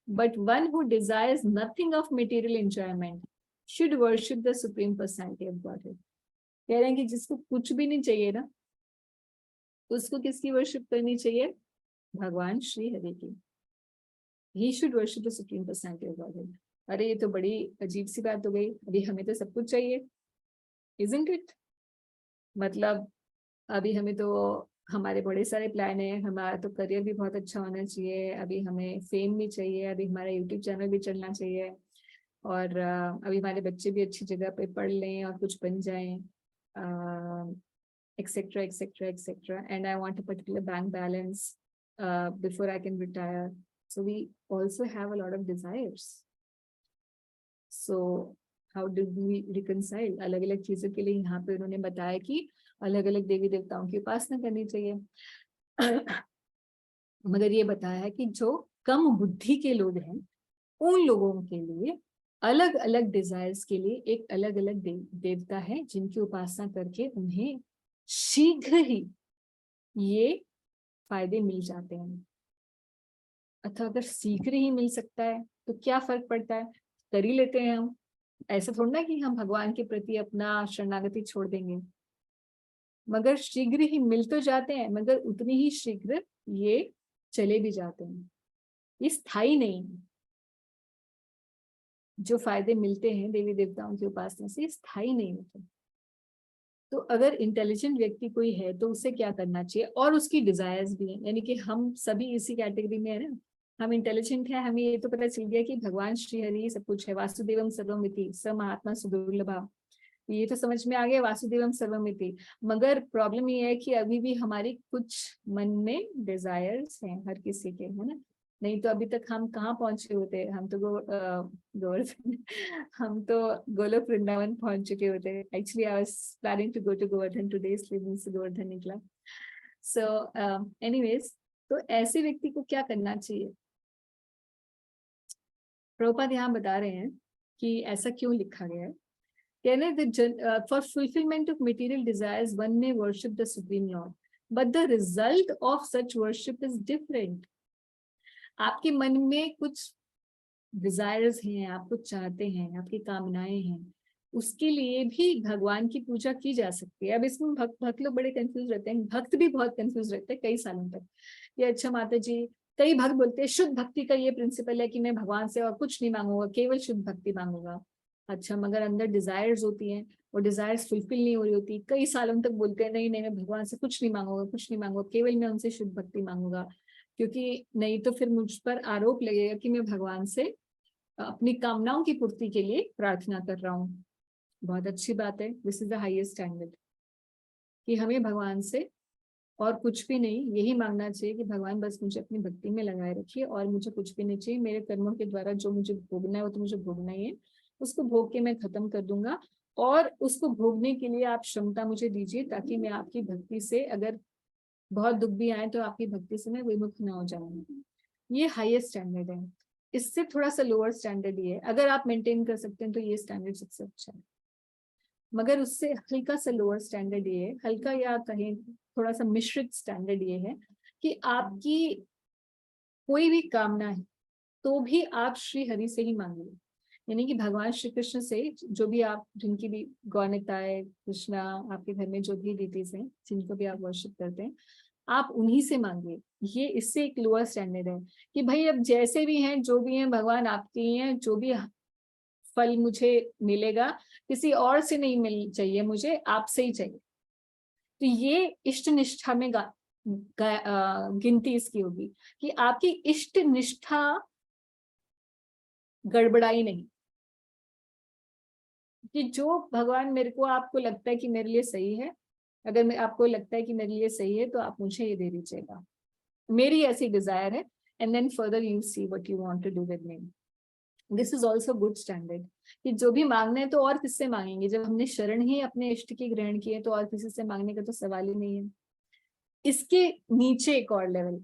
But one who desires nothing of material enjoyment should worship the supreme personality of Godhead. कह रहे हैं कि जिसको कुछ भी नहीं चाहिए ना, उसको किसकी वर्शिप करनी चाहिए? भगवान श्री हरि की। He should worship the supreme personality of Godhead. अरे ये तो बड़ी अजीब सी बात हो गई, अभी हमें तो सब कुछ चाहिए, isn't it? मतलब अभी हमें तो हमारे बड़े सारे प्लान है, हमारा तो करियर भी बहुत अच्छा होना चाहिए, अभी हमें फेम भी चाहिए, अभी हमारा यूट्यूब चैनल भी चलना चाहिए, और अभी हमारे बच्चे भी अच्छी जगह पे पढ़ लें और कुछ बन जाएं, etc etc etc, and I want a particular bank balance before I can retire. So we also have a lot of desires. So how do we reconcile? अलग अलग चीजों के लिए यहाँ पे उन्होंने बताया कि अलग अलग देवी देवताओं की उपासना करनी चाहिए। मगर ये बताया है कि जो कम बुद्धि के लोग हैं उन लोगों के लिए अलग अलग डिजायर्स के लिए एक अलग अलग देवता है जिनकी उपासना करके उन्हें शीघ्र ही ये फायदे मिल जाते हैं। अथवा अगर शीघ्र ही मिल सकता है तो क्या फर्क पड़ता है, कर ही लेते हैं हम। ऐसा थोड़ा ना कि हम भगवान के प्रति अपना शरणागति छोड़ देंगे। मगर शीघ्र ही मिल तो जाते हैं, मगर उतनी ही शीघ्र ये चले भी जाते हैं, ये स्थायी नहीं है। जो फायदे मिलते हैं देवी देवताओं की उपासना से स्थायी नहीं होते। तो अगर इंटेलिजेंट व्यक्ति कोई है तो उसे क्या करना चाहिए, और उसकी डिजायर्स भी हैं, यानी कि हम सभी इसी कैटेगरी में है ना। हम इंटेलिजेंट है, हमें ये तो पता चल गया कि भगवान श्री हरि सब कुछ है, वासुदेवम सर्वमिति स महात्मा सुदुर्लभा, ये तो समझ में आ गया वासुदेवम सर्वमिति। मगर प्रॉब्लम ये है कि अभी भी हमारी कुछ मन में डिजायर्स हैं हर किसी के, है ना। नहीं तो अभी तक हम कहाँ पहुंचे होते, हम तो गोवर्धन हम तो गोलोक वृंदावन पहुंच चुके होते। Actually I was planning to go to Govardhan today, इसलिए मुझसे गोवर्धन निकला। सो एनीवेज, तो ऐसे व्यक्ति को क्या करना चाहिए? प्रभुपाद यहाँ बता रहे हैं कि ऐसा क्यों लिखा गया है। For fulfillment of material desires, one may worship the Supreme Lord, but the result of such worship is different. आपके मन में कुछ डिजायर्स हैं, आप कुछ चाहते हैं, आपकी कामनाएं हैं, उसके लिए भी भगवान की पूजा की जा सकती है। अब इसमें भक्त लोग बड़े कंफ्यूज रहते हैं, भक्त भी बहुत कंफ्यूज रहते हैं कई सालों तक। ये अच्छा माता जी, कई भक्त बोलते हैं शुद्ध भक्ति का ये प्रिंसिपल है कि मैं भगवान से और कुछ नहीं मांगूंगा, केवल शुद्ध भक्ति मांगूंगा। अच्छा, मगर अंदर डिजायर्स होती हैं, वो डिजायर्स फुलफिल नहीं हो रही होती, कई सालों तक बोलते हैं नहीं नहीं मैं भगवान से कुछ नहीं मांगूंगा, कुछ नहीं मांगूंगा, केवल मैं उनसे शुद्ध भक्ति मांगूंगा, क्योंकि नहीं तो फिर मुझ पर आरोप लगेगा कि मैं भगवान से अपनी कामनाओं की पूर्ति के लिए प्रार्थना कर रहा हूँ। बहुत अच्छी बात है, this is the highest standard, कि हमें भगवान से और कुछ भी नहीं यही मांगना चाहिए कि भगवान बस मुझे अपनी भक्ति में लगाए रखिए और मुझे कुछ भी नहीं चाहिए। मेरे कर्मों के द्वारा जो मुझे भोगना है वो तो मुझे भोगना ही है, उसको भोग के मैं खत्म कर दूंगा, और उसको भोगने के लिए आप क्षमता मुझे दीजिए ताकि मैं आपकी भक्ति से, अगर बहुत दुख भी आए तो आपकी भक्ति से मैं विमुख ना हो जाऊंगा। ये हाईएस्ट स्टैंडर्ड है। इससे थोड़ा सा लोअर स्टैंडर्ड ये है, अगर आप मेंटेन कर सकते हैं तो ये स्टैंडर्ड सबसे अच्छा है। मगर उससे हल्का सा लोअर स्टैंडर्ड ये है, हल्का या कहें थोड़ा सा मिश्रित स्टैंडर्ड ये है कि आपकी कोई भी कामना है तो भी आप श्री हरि से ही मांगिए। यानी कि भगवान श्री कृष्ण से, जो भी आप, जिनकी भी गौणिता है, कृष्णा आपके घर में जो भी डिटीज हैं जिनको भी आप वर्शिप करते हैं, आप उन्हीं से मांगिए। ये इससे एक लोअर स्टैंडर्ड है कि भाई अब जैसे भी हैं, जो भी हैं, भगवान आपके ही हैं, जो भी फल मुझे मिलेगा किसी और से नहीं मिल चाहिए, मुझे आपसे ही चाहिए। तो ये इष्ट निष्ठा में गिनती इसकी होगी कि आपकी इष्ट निष्ठा गड़बड़ाई नहीं, कि जो भगवान मेरे को, आपको लगता है कि मेरे लिए सही है, अगर मैं आपको लगता है कि मेरे लिए सही है तो आप मुझे ये दे दीजिएगा, मेरी ऐसी डिजायर है, and then further you see what you want to do with me. This is also good standard, कि जो भी मांगना है तो और किससे मांगेंगे, जब हमने शरण ही अपने इष्ट की ग्रहण की है तो और किसी से मांगने का तो सवाल ही नहीं है। इसके नीचे एक और लेवल,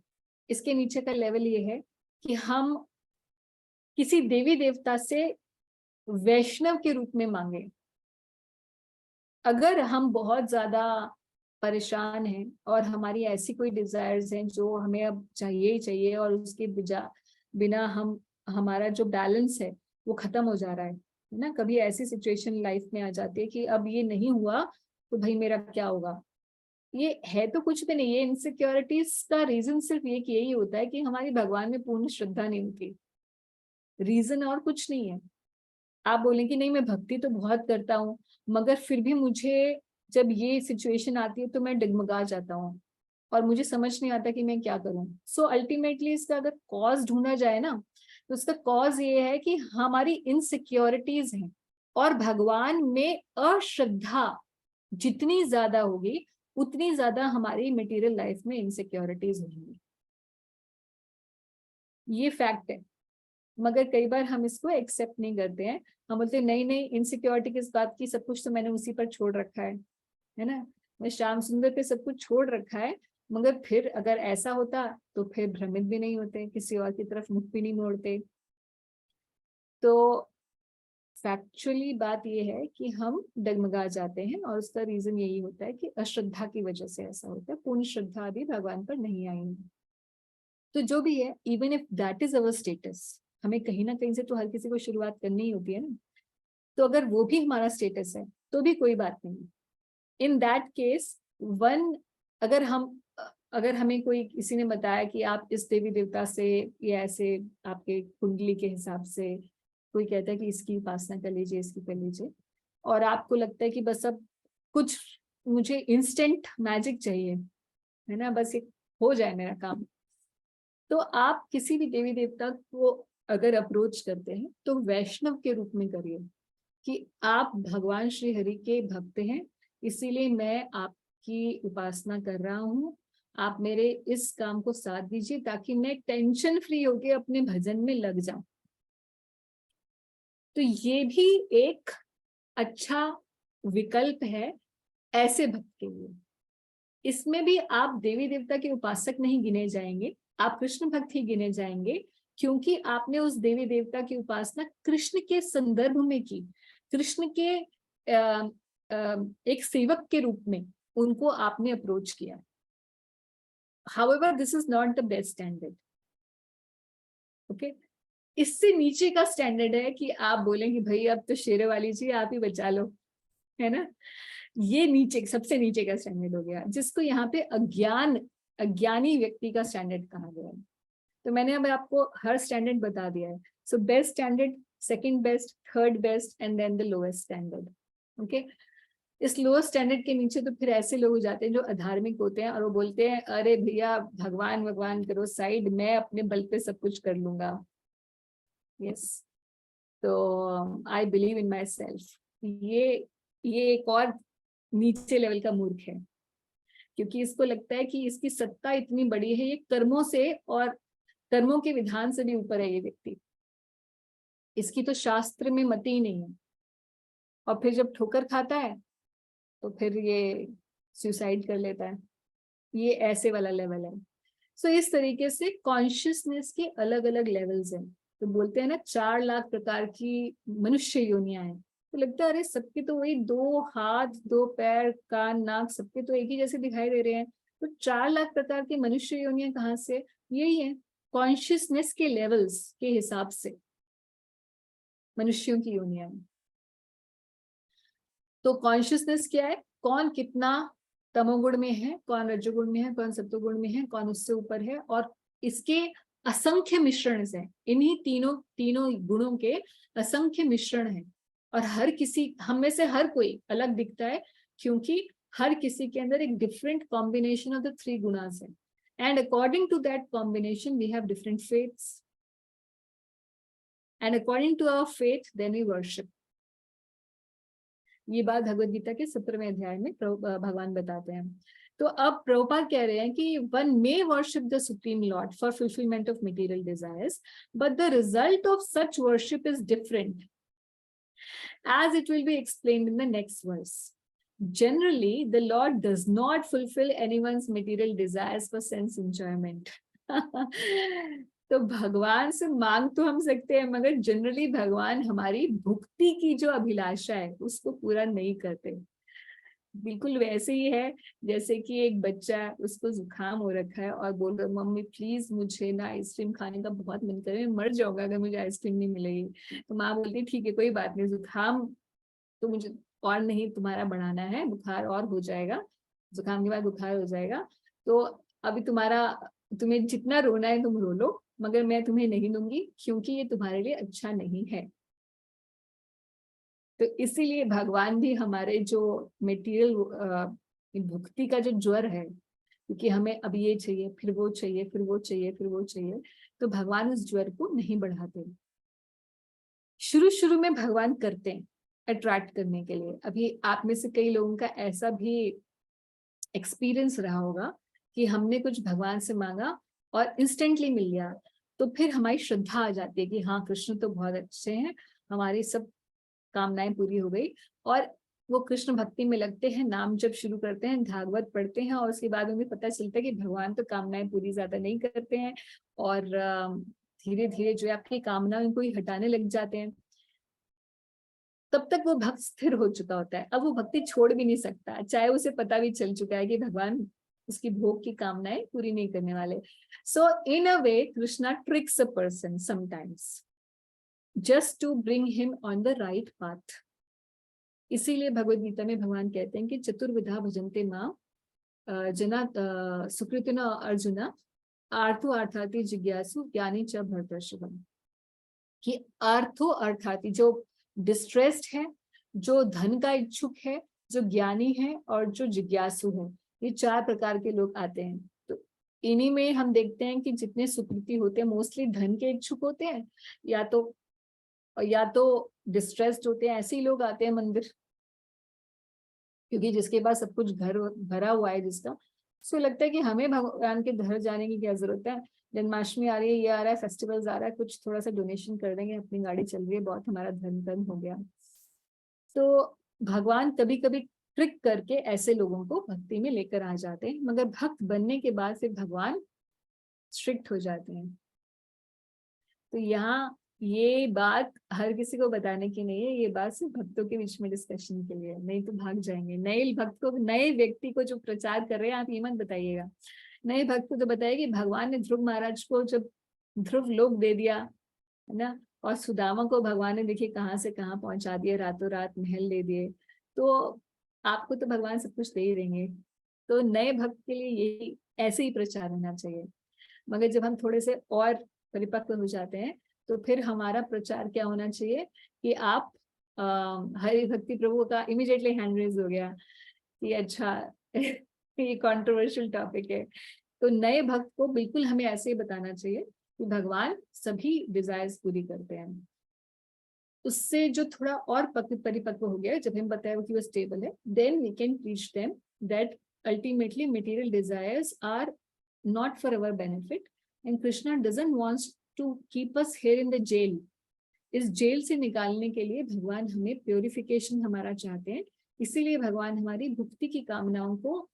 इसके नीचे का लेवल ये है कि हम किसी देवी देवता से वैष्णव के रूप में मांगे। अगर हम बहुत ज्यादा परेशान हैं और हमारी ऐसी कोई डिजायर्स हैं जो हमें अब चाहिए ही चाहिए, और उसके बिना हम, हमारा जो बैलेंस है वो खत्म हो जा रहा है ना, कभी ऐसी सिचुएशन लाइफ में आ जाती है कि अब ये नहीं हुआ तो भाई मेरा क्या होगा। ये है तो कुछ भी नहीं, ये इनसिक्योरिटीज का रीजन सिर्फ ये कि यही होता है कि हमारी भगवान में पूर्ण श्रद्धा नहीं होती, रीजन और कुछ नहीं है। आप बोलें कि नहीं मैं भक्ति तो बहुत करता हूँ, मगर फिर भी मुझे जब ये सिचुएशन आती है तो मैं डगमगा जाता हूँ और मुझे समझ नहीं आता कि मैं क्या करूं। सो अल्टीमेटली इसका अगर कॉज ढूंढा जाए ना, तो उसका कॉज ये है कि हमारी इनसिक्योरिटीज हैं, और भगवान में अश्रद्धा जितनी ज्यादा होगी उतनी ज्यादा हमारी मटेरियल लाइफ में इनसिक्योरिटीज होंगी। ये फैक्ट है, मगर कई बार हम इसको एक्सेप्ट नहीं करते हैं। हम बोलते हैं नहीं नहीं, इनसिक्योरिटी किस बात की, सब कुछ तो मैंने उसी पर छोड़ रखा है ना, मैं श्याम सुंदर पे सब कुछ छोड़ रखा है। मगर फिर अगर ऐसा होता तो फिर भ्रमित भी नहीं होते, किसी और की तरफ मुख भी नहीं मोड़ते। तो फैक्चुअली बात यह है कि हम डगमगा जाते हैं, और उसका रीजन यही होता है कि अश्रद्धा की वजह से ऐसा होता है, पूर्ण श्रद्धा भी भगवान पर नहीं आई है। तो जो भी है, even if that is our status, हमें कहीं ना कहीं से तो हर किसी को शुरुआत करनी ही होती है ना, तो अगर वो भी हमारा स्टेटस है तो भी कोई बात नहीं। इन दैट केस वन, अगर हम, अगर हमें कोई किसी ने बताया कि आप इस देवी देवता से, या ऐसे आपके कुंडली के हिसाब से कोई कहता है कि इसकी उपासना कर लीजिए, इसकी कर लीजिए, और आपको लगता है कि बस अब कुछ मुझे इंस्टेंट मैजिक चाहिए, है ना, बस एक हो जाए मेरा काम, तो आप किसी भी देवी देवता को अगर अप्रोच करते हैं तो वैष्णव के रूप में करिए, कि आप भगवान श्री हरि के भक्त हैं, इसीलिए मैं आपकी उपासना कर रहा हूँ, आप मेरे इस काम को साथ दीजिए ताकि मैं टेंशन फ्री होके अपने भजन में लग जाऊं। तो ये भी एक अच्छा विकल्प है ऐसे भक्त के लिए। इसमें भी आप देवी देवता के उपासक नहीं गिने जाएंगे, आप कृष्ण भक्त ही गिने जाएंगे, क्योंकि आपने उस देवी देवता की उपासना कृष्ण के संदर्भ में की, कृष्ण के एक सेवक के रूप में उनको आपने अप्रोच किया। However this is not the best standard, okay. इससे नीचे का स्टैंडर्ड है कि आप बोलेंगे भाई अब तो शेरवाली जी आप ही बचा लो, है ना, ये नीचे, सबसे नीचे का स्टैंडर्ड हो गया, जिसको यहाँ पे अज्ञानी व्यक्ति का स्टैंडर्ड कहा गया है। तो मैंने अब आपको हर स्टैंडर्ड बता दिया है। So best standard, second best, third best, and then the lowest standard, okay. इस लोअर स्टैंडर्ड के नीचे तो फिर ऐसे लोग जाते हैं जो अधार्मिक होते हैं, और वो बोलते हैं अरे भैया भगवान भगवान करो साइड, मैं अपने बल पे सब कुछ कर लूंगा। यस, तो I believe in my self. ये एक और नीचे लेवल का मूर्ख है, क्योंकि इसको लगता है कि इसकी सत्ता इतनी बड़ी है, ये कर्मों से और कर्मों के विधान से भी ऊपर है ये व्यक्ति, इसकी तो शास्त्र में मति ही नहीं है, और फिर जब ठोकर खाता है तो फिर ये सुसाइड कर लेता है। ये ऐसे वाला लेवल है। सो इस तरीके से कॉन्शियसनेस के अलग अलग लेवल्स हैं। तो बोलते हैं ना 4 लाख प्रकार की मनुष्य योनियां हैं, तो लगता है अरे सबके तो वही 2 हाथ 2 पैर कान नाक सबके तो एक ही जैसे दिखाई दे रहे हैं, तो 4 लाख प्रकार की मनुष्य योनियां कहाँ से? यही है, कॉन्शियसनेस के लेवल्स के हिसाब से मनुष्यों की योनियां। तो कॉन्शियसनेस क्या है, कौन कितना तमोगुण में है, कौन रजोगुण में है, कौन सत्वगुण में है, कौन उससे ऊपर है, और इसके असंख्य मिश्रण है, इन्हीं तीनों गुणों के असंख्य मिश्रण है। और हर किसी, हम में से हर कोई अलग दिखता है, क्योंकि हर किसी के अंदर एक different combination of the three gunas है, and according to that combination we have different faiths, and according to our faith then we worship. ये बात भगवद गीता के 17वें अध्याय में भगवान बताते हैं। तो अब प्रभुपाद कह रहे हैं कि one may worship the supreme Lord for fulfilment of material desires, but the result of such worship is different, as it will be explained in the next verse. Generally, the Lord does not fulfill anyone's material desires for sense enjoyment. तो भगवान से मांग तो हम सकते हैं, मगर generally भगवान हमारी भुक्ति की जो अभिलाषा है उसको पूरा नहीं करते। बिल्कुल वैसे ही है जैसे कि एक बच्चा, उसको जुकाम हो रखा है और बोल रहा है मम्मी प्लीज मुझे ना आइसक्रीम खाने का बहुत मन करे, मैं मर जाऊंगा अगर मुझे आइसक्रीम नहीं मिलेगी। तो माँ बोलती ठीक है कोई बात नहीं, जुकाम तो मुझे और नहीं तुम्हारा बढ़ाना है, बुखार और हो जाएगा, जुकाम के बाद बुखार हो जाएगा, तो अभी तुम्हें जितना रोना है तुम रो लो, मगर मैं तुम्हें नहीं दूंगी क्योंकि ये तुम्हारे लिए अच्छा नहीं है। तो इसीलिए भगवान भी हमारे जो मेटीरियल भुक्ति का जो ज्वर है, क्योंकि हमें अब ये चाहिए, फिर वो चाहिए, फिर वो चाहिए, फिर वो चाहिए, तो भगवान उस ज्वर को नहीं बढ़ाते। शुरू शुरू में भगवान करते हैं अट्रैक्ट करने के लिए। अभी आप में से कई लोगों का ऐसा भी एक्सपीरियंस रहा होगा कि हमने कुछ भगवान से मांगा और इंस्टेंटली मिल गया, तो फिर हमारी श्रद्धा आ जाती है कि हाँ कृष्ण तो बहुत अच्छे हैं, हमारी सब कामनाएं पूरी हो गई, और वो कृष्ण भक्ति में लगते हैं, नाम जब शुरू करते हैं, भागवत पढ़ते हैं, और उसके बाद उन्हें पता चलता है कि भगवान तो कामनाएं पूरी ज्यादा नहीं करते हैं, और धीरे धीरे जो है आपकी कामनाएं उनको ही हटाने लग जाते हैं। तब तक वो भक्त स्थिर हो चुका होता है, अब वो भक्ति छोड़ भी नहीं सकता, चाहे उसे पता भी चल चुका है कि भगवान उसकी भोग की कामनाएं पूरी नहीं करने वाले। So in a way Krishna tricks a person sometimes just to bring him on the right path. इसीलिए भगवद गीता में भगवान कहते हैं कि चतुर्विधा भजन्ते मां जना सुकृतिना अर्जुना आर्थो अर्थाति जिज्ञासु ज्ञानी च भरतर्षभम, कि आर्थो अर्थाति जो डिस्ट्रेस्ड है, जो धन का इच्छुक है, जो ज्ञानी है और जो जिज्ञासु है, ये चार प्रकार के लोग आते हैं। तो इन्हीं में हम देखते हैं कि जितने सुकृति होते हैं मोस्टली धन के इच्छुक होते हैं, या तो डिस्ट्रेस्ड होते हैं, ऐसे ही लोग आते हैं मंदिर, क्योंकि जिसके पास सब कुछ घर भरा हुआ है, जिसका उसको लगता है कि हमें भगवान के घर जाने की क्या जरूरत है, जन्माष्टमी आ रही है, ये आ रहा है, फेस्टिवल्स आ रहा है, कुछ थोड़ा सा डोनेशन कर देंगे, अपनी गाड़ी चल रही है, बहुत हमारा धन धन हो गया। तो भगवान कभी कभी ट्रिक करके ऐसे लोगों को भक्ति में लेकर आ जाते हैं, मगर भक्त बनने के बाद फिर भगवान स्ट्रिक्ट हो जाते हैं। तो यहाँ ये बात हर किसी को बताने की नहीं है, ये बात सिर्फ भक्तों के बीच में डिस्कशन के लिए, नहीं तो भाग जाएंगे। नए भक्त को, नए व्यक्ति को जो प्रचार कर रहे हैं आप ये मत बताइएगा। नए भक्त को तो बताइए कि भगवान ने ध्रुव महाराज को जब ध्रुव लोक दे दिया है ना, और सुदामा को भगवान ने देखिए कहाँ से कहाँ पहुंचा दिया, रातों रात महल दे दिए, तो आपको तो भगवान सब कुछ दे ही देंगे। तो नए भक्त के लिए यही ऐसे ही प्रचार होना चाहिए। मगर जब हम थोड़े से और परिपक्व हो जाते हैं तो फिर हमारा प्रचार क्या होना चाहिए कि आप हरि भक्ति प्रभु का इमीडिएटली हैंड रेज हो गया कि अच्छा ये कंट्रोवर्शियल टॉपिक है। तो नए भक्त को बिल्कुल हमें ऐसे ही बताना चाहिए कि भगवान सभी डिजायर्स पूरी करते हैं। उससे जो थोड़ा और परिपक्व हो गया, जब हम बताया कि वो स्टेबल है, then we can teach them that ultimately material desires are not for our benefit and Krishna doesn't want to keep us here in the jail. इस जेल से निकालने के लिए भगवान हमें प्योरिफिकेशन हमारा चाहते हैं, इसीलिए भगवान हमारी भुक्ति की कामनाओं को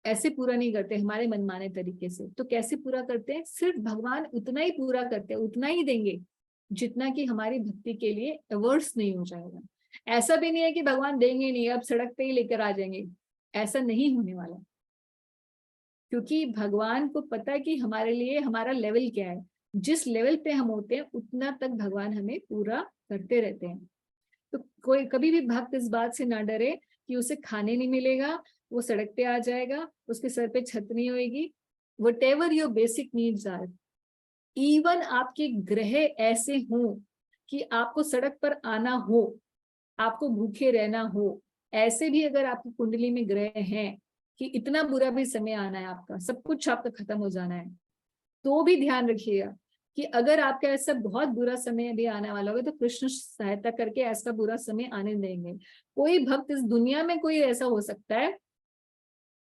ऐसे पूरा नहीं करते हमारे मनमाने तरीके से। तो कैसे पूरा करते हैं? सिर्फ भगवान उतना ही पूरा करते हैं, उतना ही देंगे जितना कि हमारी भक्ति के लिए अवर्स नहीं हो जाएगा। ऐसा भी नहीं है कि भगवान देंगे नहीं, अब सड़क पे ही लेकर आ जाएंगे, ऐसा नहीं होने वाला, क्योंकि भगवान को पता है कि हमारे लिए हमारा लेवल क्या है, जिस लेवल पे हम होते हैं उतना तक भगवान हमें पूरा करते रहते हैं। तो कोई कभी भी भक्त इस बात से ना डरे कि उसे खाने नहीं मिलेगा, वो सड़क पे आ जाएगा, उसके सर पे छत नहीं होगी। Whatever your basic needs are, even आपके ग्रह ऐसे हों कि आपको सड़क पर आना हो, आपको भूखे रहना हो, ऐसे भी अगर आपकी कुंडली में ग्रह हैं कि इतना बुरा भी समय आना है, आपका सब कुछ आपका खत्म हो जाना है, तो भी ध्यान रखिएगा कि अगर आपका ऐसा बहुत बुरा समय अभी आने वाला होगा तो कृष्ण सहायता करके ऐसा बुरा समय आने देंगे। कोई भक्त इस दुनिया में कोई ऐसा हो सकता है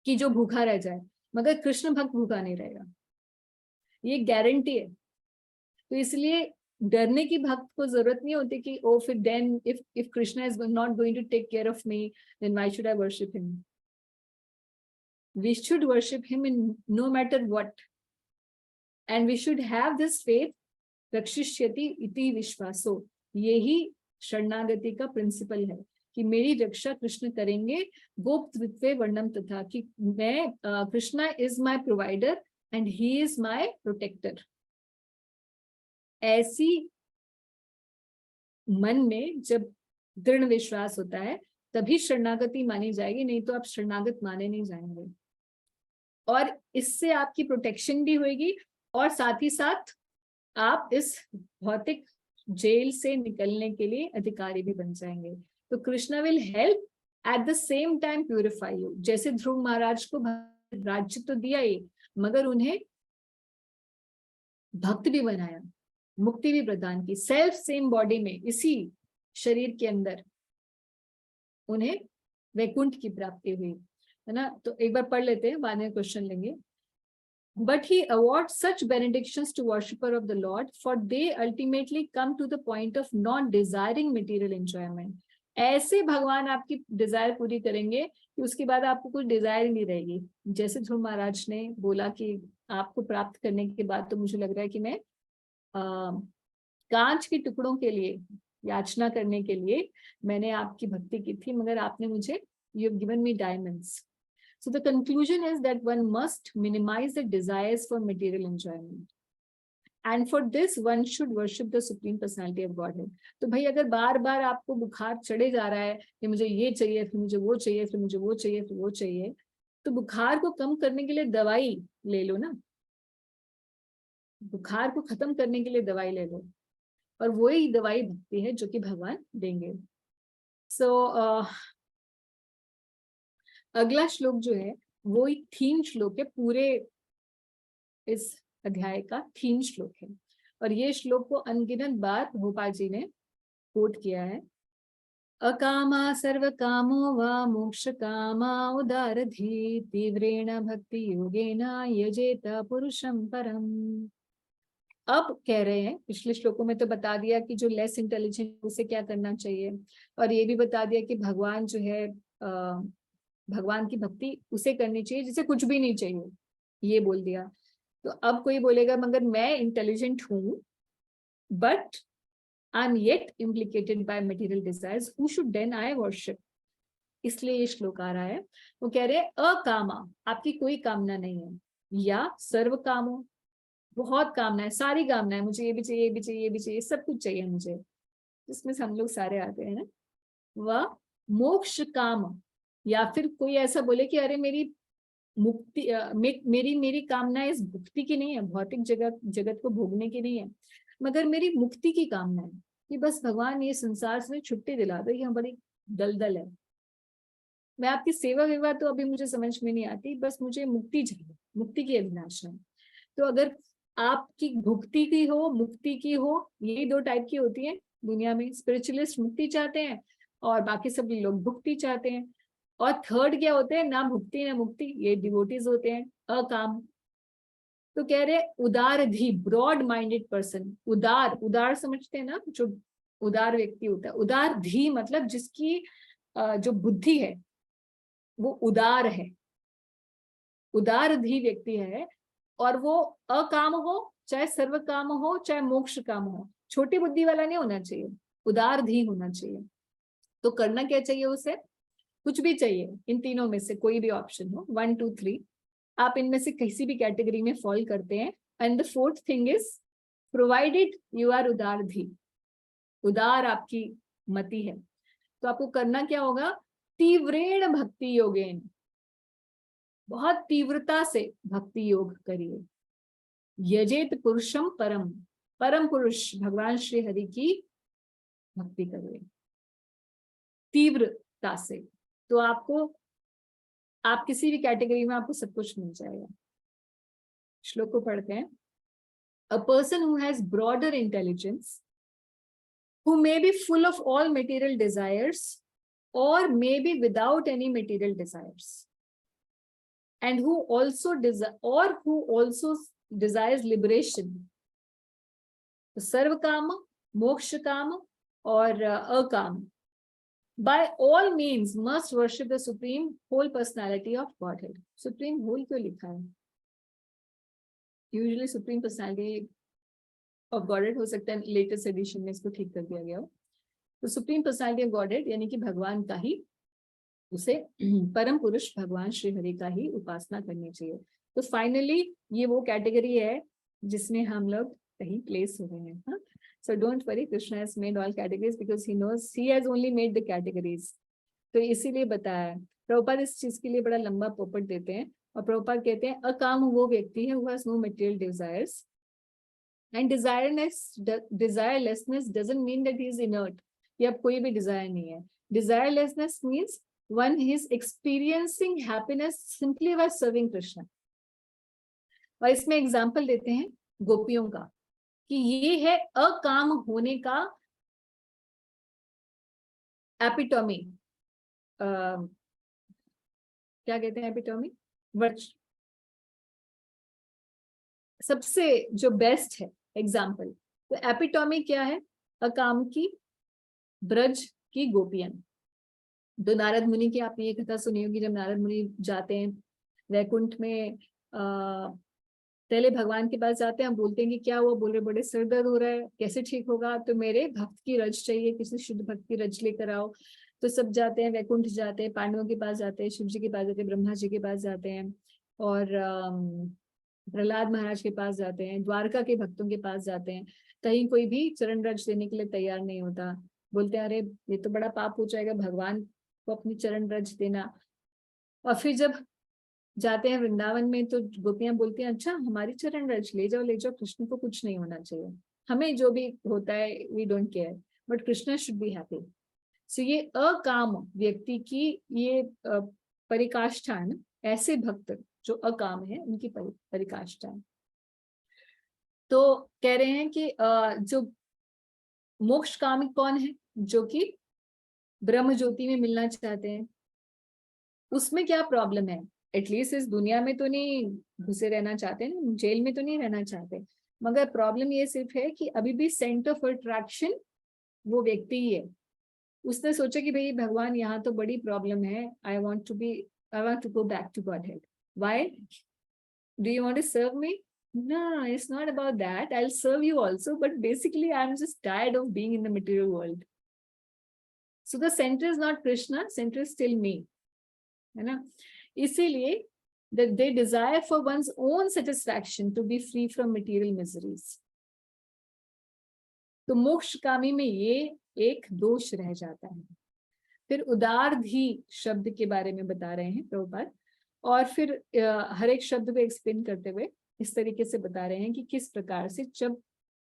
कि जो भूखा रह जाए, मगर कृष्ण भक्त भूखा नहीं रहेगा, ये गारंटी है। तो इसलिए डरने की भक्त को जरूरत नहीं होती कि ओ फिर then if Krishna is not going to take care of me then why should I worship him. We should worship him in no matter what, and we should have this faith, रक्षिष्यति इति विश्वासो। यही शरणागति का प्रिंसिपल है कि मेरी रक्षा कृष्ण करेंगे। गोप्तृत्वे वर्णम तथा, कि मैं Krishna is my provider and he is my protector. ऐसी मन में जब दृढ़ विश्वास होता है तभी शरणागति मानी जाएगी, नहीं तो आप शरणागत माने नहीं जाएंगे। और इससे आपकी प्रोटेक्शन भी होगी और साथ ही साथ आप इस भौतिक जेल से निकलने के लिए अधिकारी भी बन जाएंगे। तो Krishna will help at the same time purify you. जैसे ध्रुव महाराज को राज्य तो दिया ही, मगर उन्हें भक्त भी बनाया, मुक्ति भी प्रदान की। सेल्फ सेम बॉडी में, इसी शरीर के अंदर उन्हें वैकुंठ की प्राप्ति हुई, है ना। तो एक बार पढ़ लेते हैं, बाद में क्वेश्चन लेंगे। But he awards such benedictions to worshipper of the Lord, for they ultimately come to the point of not desiring material enjoyment. ऐसे भगवान आपकी डिजायर पूरी करेंगे कि उसके बाद आपको कुछ डिजायर नहीं रहेगी। जैसे ध्रुव महाराज ने बोला कि आपको प्राप्त करने के बाद तो मुझे लग रहा है कि मैं कांच के टुकड़ों के लिए याचना करने के लिए मैंने आपकी भक्ति की थी, मगर आपने मुझे, you have given me diamonds. So the conclusion is that one must minimize the desires for material enjoyment. And for this one should worship the Supreme Personality of Godhead. तो भाई अगर बार बार आपको बुखार चढ़े जा रहा है कि मुझे ये चाहिए, फिर मुझे वो चाहिए, फिर मुझे वो चाहिए, फिर वो चाहिए, तो बुखार को कम करने के लिए दवाई ले लो ना। बुखार को खत्म करने के लिए दवाई ले लो, और वही दवाई भक्ति है जो कि भगवान देंगे। अगला श्लोक जो है वो एक थीम श्लोक है, पूरे इस अध्याय का थीम श्लोक है। और ये श्लोक को अनगिनत बार भोपाल जी ने कोट किया है। अकामा सर्व कामो वा मोक्ष कामा उदारधी तीव्रेण भक्ति योगेन यजेत पुरुषम परम। अब कह रहे हैं, पिछले श्लोकों में तो बता दिया कि जो लेस इंटेलिजेंट उसे क्या करना चाहिए, और ये भी बता दिया कि भगवान जो है भगवान की भक्ति उसे करनी चाहिए जिसे कुछ भी नहीं चाहिए, ये बोल दिया। तो अब कोई बोलेगा मगर मैं इंटेलिजेंट हूं but I am yet implicated by material desires, who should then I worship. इसलिए ये श्लोक आ रहा है। वो कह रहे हैं अकामा, आपकी कोई कामना नहीं है, या सर्व कामो, बहुत कामना है, सारी कामना है, मुझे ये भी चाहिए, ये भी चाहिए, ये भी चाहिए, सब कुछ चाहिए मुझे, जिसमें से हम लोग सारे आते हैं ना। वह मोक्ष काम, या फिर कोई ऐसा बोले कि अरे मेरी मुक्ति मेरी मेरी कामना इस मुक्ति की नहीं है, भौतिक जगत को भोगने की नहीं है, मगर मेरी मुक्ति की कामना है कि बस भगवान ये संसार से छुट्टी दिला दो, ये बड़ी दलदल है, मैं आपकी सेवा विवाह तो अभी मुझे समझ में नहीं आती, बस मुझे मुक्ति चाहिए, मुक्ति की अभिलाषा है। तो अगर आपकी भुक्ति की हो, मुक्ति की हो, यही दो टाइप की होती है दुनिया में। स्पिरिचुअलिस्ट मुक्ति चाहते हैं और बाकी सब लोग भुक्ति चाहते हैं। और थर्ड क्या होते हैं, ना भुक्ति ना मुक्ति, ये डिवोटीज होते हैं, अकाम। तो कह रहे उदार धी, ब्रॉड माइंडेड पर्सन। उदार, उदार समझते हैं ना, जो उदार व्यक्ति होता है। उदार धी मतलब जिसकी जो बुद्धि है वो उदार है, उदार धी व्यक्ति है, और वो अकाम हो, चाहे सर्व काम हो, चाहे मोक्ष काम हो, छोटी बुद्धि वाला नहीं होना चाहिए, उदार धी होना चाहिए। तो करना क्या चाहिए उसे, कुछ भी चाहिए, इन तीनों में से कोई भी ऑप्शन हो, 1 2 3, आप इनमें से किसी भी कैटेगरी में फॉल करते हैं। And the fourth thing is provided you are उदार धी, उदार आपकी मति है, तो आपको करना क्या होगा, तीव्रेण भक्ति योगेन, बहुत तीव्रता से भक्ति योग करिए। यजेत पुरुषम परम, परम पुरुष भगवान श्री हरि की भक्ति करिए। तीव्रता से, तो आप किसी भी कैटेगरी में आपको सब कुछ मिल जाएगा। श्लोक को पढ़ते हैं। A person who has broader intelligence, who may be full of all material desires or may be without any material desires, and who also desires liberation, सर्व काम, मोक्ष काम और अकाम, by all means must worship the supreme whole personality of Godhead. Supreme whole क्यों लिखा है? Usually supreme personality of Godhead हो सकता है लेटेस्ट एडिशन में इसको ठीक कर दिया गया हो। तो सुप्रीम पर्सनालिटी ऑफ गॉडेड यानी कि भगवान का ही, उसे परम पुरुष भगवान श्री हरि का ही उपासना करनी चाहिए। तो फाइनली ये वो कैटेगरी है जिसमें हम लोग कहीं प्लेस हो गए हैं। So don't worry, Krishna has made all categories because he knows he has only made the categories. तो इसीलिए बताया प्रभुपाद इस चीज के लिए बड़ा लंबा पोपट देते हैं, और प्रभुपाद कहते हैं अकाम वो व्यक्ति है, who has no material desires, and desirelessness doesn't mean that he is inert, कि अब कोई भी डिजायर नहीं है। Desirelessness means one is experiencing happiness simply by serving Krishna। और इसमें एग्जाम्पल देते हैं गोपियों का कि ये है अकाम होने का एपिटोमी, क्या कहते हैं एपिटोमी, वर्च, सबसे जो बेस्ट है एग्जाम्पल। तो एपिटोमी क्या है? अकाम की ब्रज की गोपियां। तो नारद मुनि की आपने ये कथा सुनी होगी, जब नारद मुनि जाते हैं वैकुंठ में, पहले भगवान के पास जाते हैं, हम बोलते हैं कि क्या हुआ, बोल रहे बड़े सिर दर्द हो रहा है, कैसे ठीक होगा? तो मेरे भक्त की रज चाहिए, किसी शुद्ध भक्त की रज लेकर आओ। तो सब जाते हैं, वैकुंठ जाते हैं, पांडवों के पास जाते हैं, शिव जी के पास जाते हैं, ब्रह्मा जी के पास जाते हैं, और प्रहलाद महाराज के पास जाते हैं, द्वारका के भक्तों के पास जाते हैं। कहीं कोई भी चरण रज देने के लिए तैयार नहीं होता, बोलते हैं अरे ये तो बड़ा पाप हो जाएगा भगवान को अपनी चरण रज देना। और फिर जब जाते हैं वृंदावन में तो गोपियां बोलती हैं अच्छा हमारी चरण रज ले जाओ ले जाओ, कृष्ण को कुछ नहीं होना चाहिए, हमें जो भी होता है we don't care, but Krishna should be happy. So ये अकाम व्यक्ति की ये परिकाष्ठा है ना, ऐसे भक्त जो अकाम है उनकी परिकाष्ठा है। तो कह रहे हैं कि जो मोक्ष कामी कौन है? जो कि ब्रह्म ज्योति में मिलना चाहते हैं। उसमें क्या प्रॉब्लम है? एटलीस्ट इस दुनिया में तो नहीं घुसे रहना चाहते ना, जेल में तो नहीं रहना चाहते, मगर प्रॉब्लम ये सिर्फ है कि अभी भी सेंटर ऑफ अट्रैक्शन वो व्यक्ति ही है। उसने सोचा कि भाई भगवान यहाँ तो बड़ी प्रॉब्लम है, I want to go back to Godhead. Why do you want to serve me? No, it's not about that. I'll serve you also, but basically I'm just tired of being in the material world. So the center is not Krishna, center is still me. है ना? इसीलिए that they desire for one's own satisfaction to be free from material miseries. तो मोक्ष कामी में ये एक दोष रह जाता है। फिर उदारधी शब्द के बारे में बता रहे हैं प्रभुपाद, और फिर हर एक शब्द को एक्सप्लेन करते हुए इस तरीके से बता रहे हैं कि किस प्रकार से जब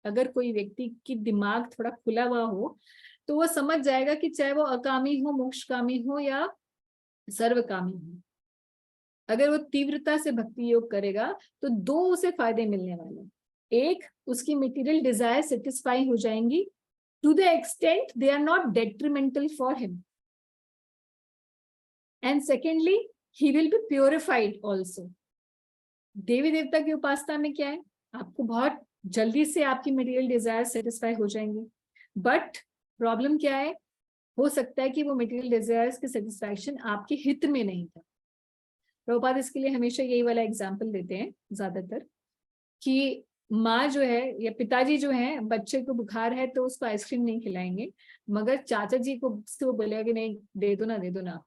अगर कोई व्यक्ति की दिमाग थोड़ा खुला हुआ हो तो वो समझ जाएगा कि चाहे वो अकामी हो, मोक्षकामी हो या सर्वकामी हो, अगर वो तीव्रता से भक्ति योग करेगा तो दो उसे फायदे मिलने वाले। एक, उसकी मटेरियल डिजायर सेटिस्फाई हो जाएंगी to the extent they are not detrimental for him, and secondly he will be purified also. देवी देवता की उपासना में क्या है? आपको बहुत जल्दी से आपकी मटेरियल डिजायर सेटिस्फाई हो जाएंगी, बट प्रॉब्लम क्या है? हो सकता है कि वो मटेरियल डिजायर्स के सेटिस्फैक्शन आपके हित में नहीं था। प्रभुपाद इसके लिए हमेशा यही वाला एग्जाम्पल देते हैं ज्यादातर कि माँ जो है या पिताजी जो है, बच्चे को बुखार है तो उसको आइसक्रीम नहीं खिलाएंगे, मगर चाचा जी को वो बोलेगा कि नहीं दे दो ना,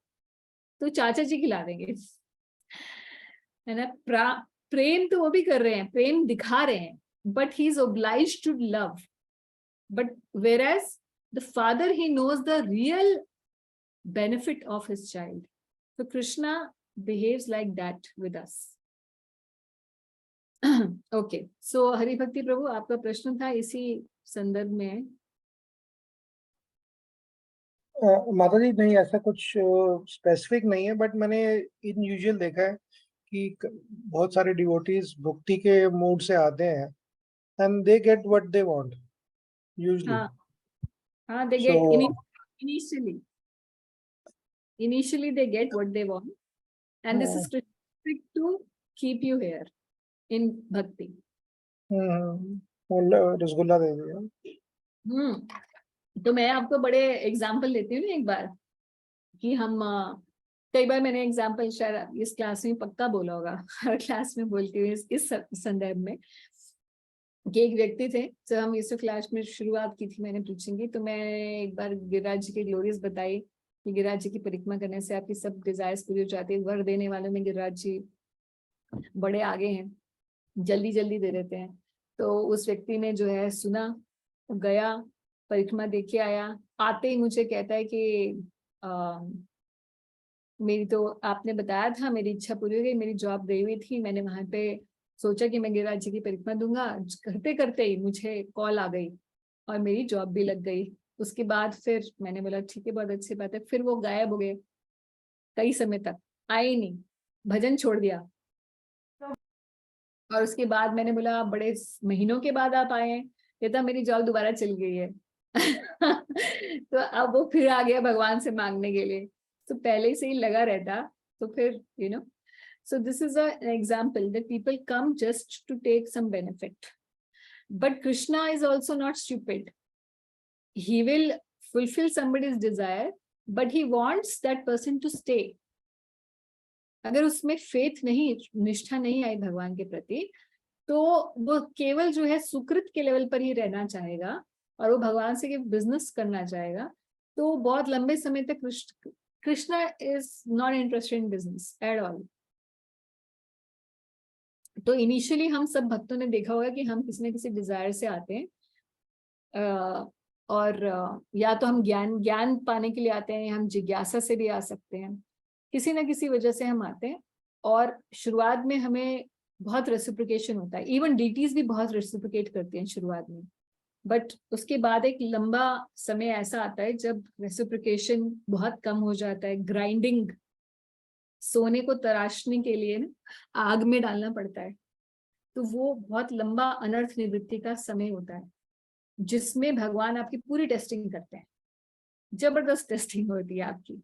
तो चाचा जी खिला देंगे, है ना? प्रेम तो वो भी कर रहे हैं, प्रेम दिखा रहे हैं, but he is obliged to love. But whereas the father, he knows the real benefit of his child. So Krishna behaves like that with us. Okay, so Hari भक्ति प्रभु, आपका प्रश्न था इसी संदर्भ में। माता जी नहीं, ऐसा कुछ स्पेसिफिक नहीं है, बट मैंने इन यूजुअल देखा है कि बहुत सारे डिवोटीज भक्ति के मूड से आते हैं and they get what they want usually. हाँ हाँ, they so get initially they get what they want, and this is trick to keep you here in bhakti. Rasgulla दे दिया. तो मैं आपको बड़े एग्जाम्पल देती हूँ ना एक बार, कि हम कई बार मैंने एग्जाम्पल शायद इस क्लास में पक्का बोला होगा, हर क्लास में बोलती हूँ इस संदर्भ में, कि एक व्यक्ति थे, जब हम इस क्लास में शुरुआत की थी मैंने प्रीचिंग की, तो मैं एक बार गिरिराज जी की ग्लोरीज बताई कि गिरिराज जी की परिक्रमा करने से आपकी सब डिजायर्स पूरी हो जाती है, वर देने वालों में गिरिराज जी बड़े आगे हैं, जल्दी जल्दी दे देते हैं. तो उस व्यक्ति ने जो है सुना, गया, परिक्रमा देख के आया, आते ही मुझे कहता है कि मेरी तो आपने बताया था, मेरी इच्छा पूरी हो गई, मेरी जॉब गई हुई थी, मैंने वहां पे सोचा कि मैं गिरिराज जी की परिक्रमा दूंगा, करते करते ही मुझे कॉल आ गई और मेरी जॉब भी लग गई. उसके बाद फिर मैंने बोला ठीक है, बहुत अच्छी बात है. फिर वो गायब हो गए, कई समय तक आए ही नहीं, भजन छोड़ दिया. और उसके बाद मैंने बोला बड़े महीनों के बाद आप आए हैं, कहता मेरी जॉब दोबारा चल गई है. तो अब वो फिर आ गया भगवान से मांगने के लिए. तो पहले से ही लगा रहता, तो फिर so this is an example that people come just to take some benefit, but Krishna is also not stupid. He will fulfill somebody's desire, but he wants that person to stay. अगर उसमें faith नहीं, निष्ठा नहीं आई भगवान के प्रति, तो वो केवल जो है सुकृत के लेवल पर ही रहना चाहेगा और वो भगवान से बिजनेस करना चाहेगा. तो बहुत लंबे समय तक Krishna is not interested in business at all. तो इनिशियली हम सब भक्तों ने देखा होगा कि हम किसी न किसी डिजायर से आते हैं, और या तो हम ज्ञान पाने के लिए आते हैं, या हम जिज्ञासा से भी आ सकते हैं, किसी न किसी वजह से हम आते हैं. और शुरुआत में हमें बहुत रेसिप्रोकेशन होता है, इवन डीटीज भी बहुत रेसिप्रोकेट करते हैं शुरुआत में, बट उसके बाद एक लंबा समय ऐसा आता है जब रेसिप्रोकेशन बहुत कम हो जाता है. ग्राइंडिंग, सोने को तराशने के लिए ना आग में डालना पड़ता है. तो वो बहुत लंबा अनर्थ निवृत्ति का समय होता है, जिसमें भगवान आपकी पूरी टेस्टिंग करते हैं. जबरदस्त टेस्टिंग होती है आपकी,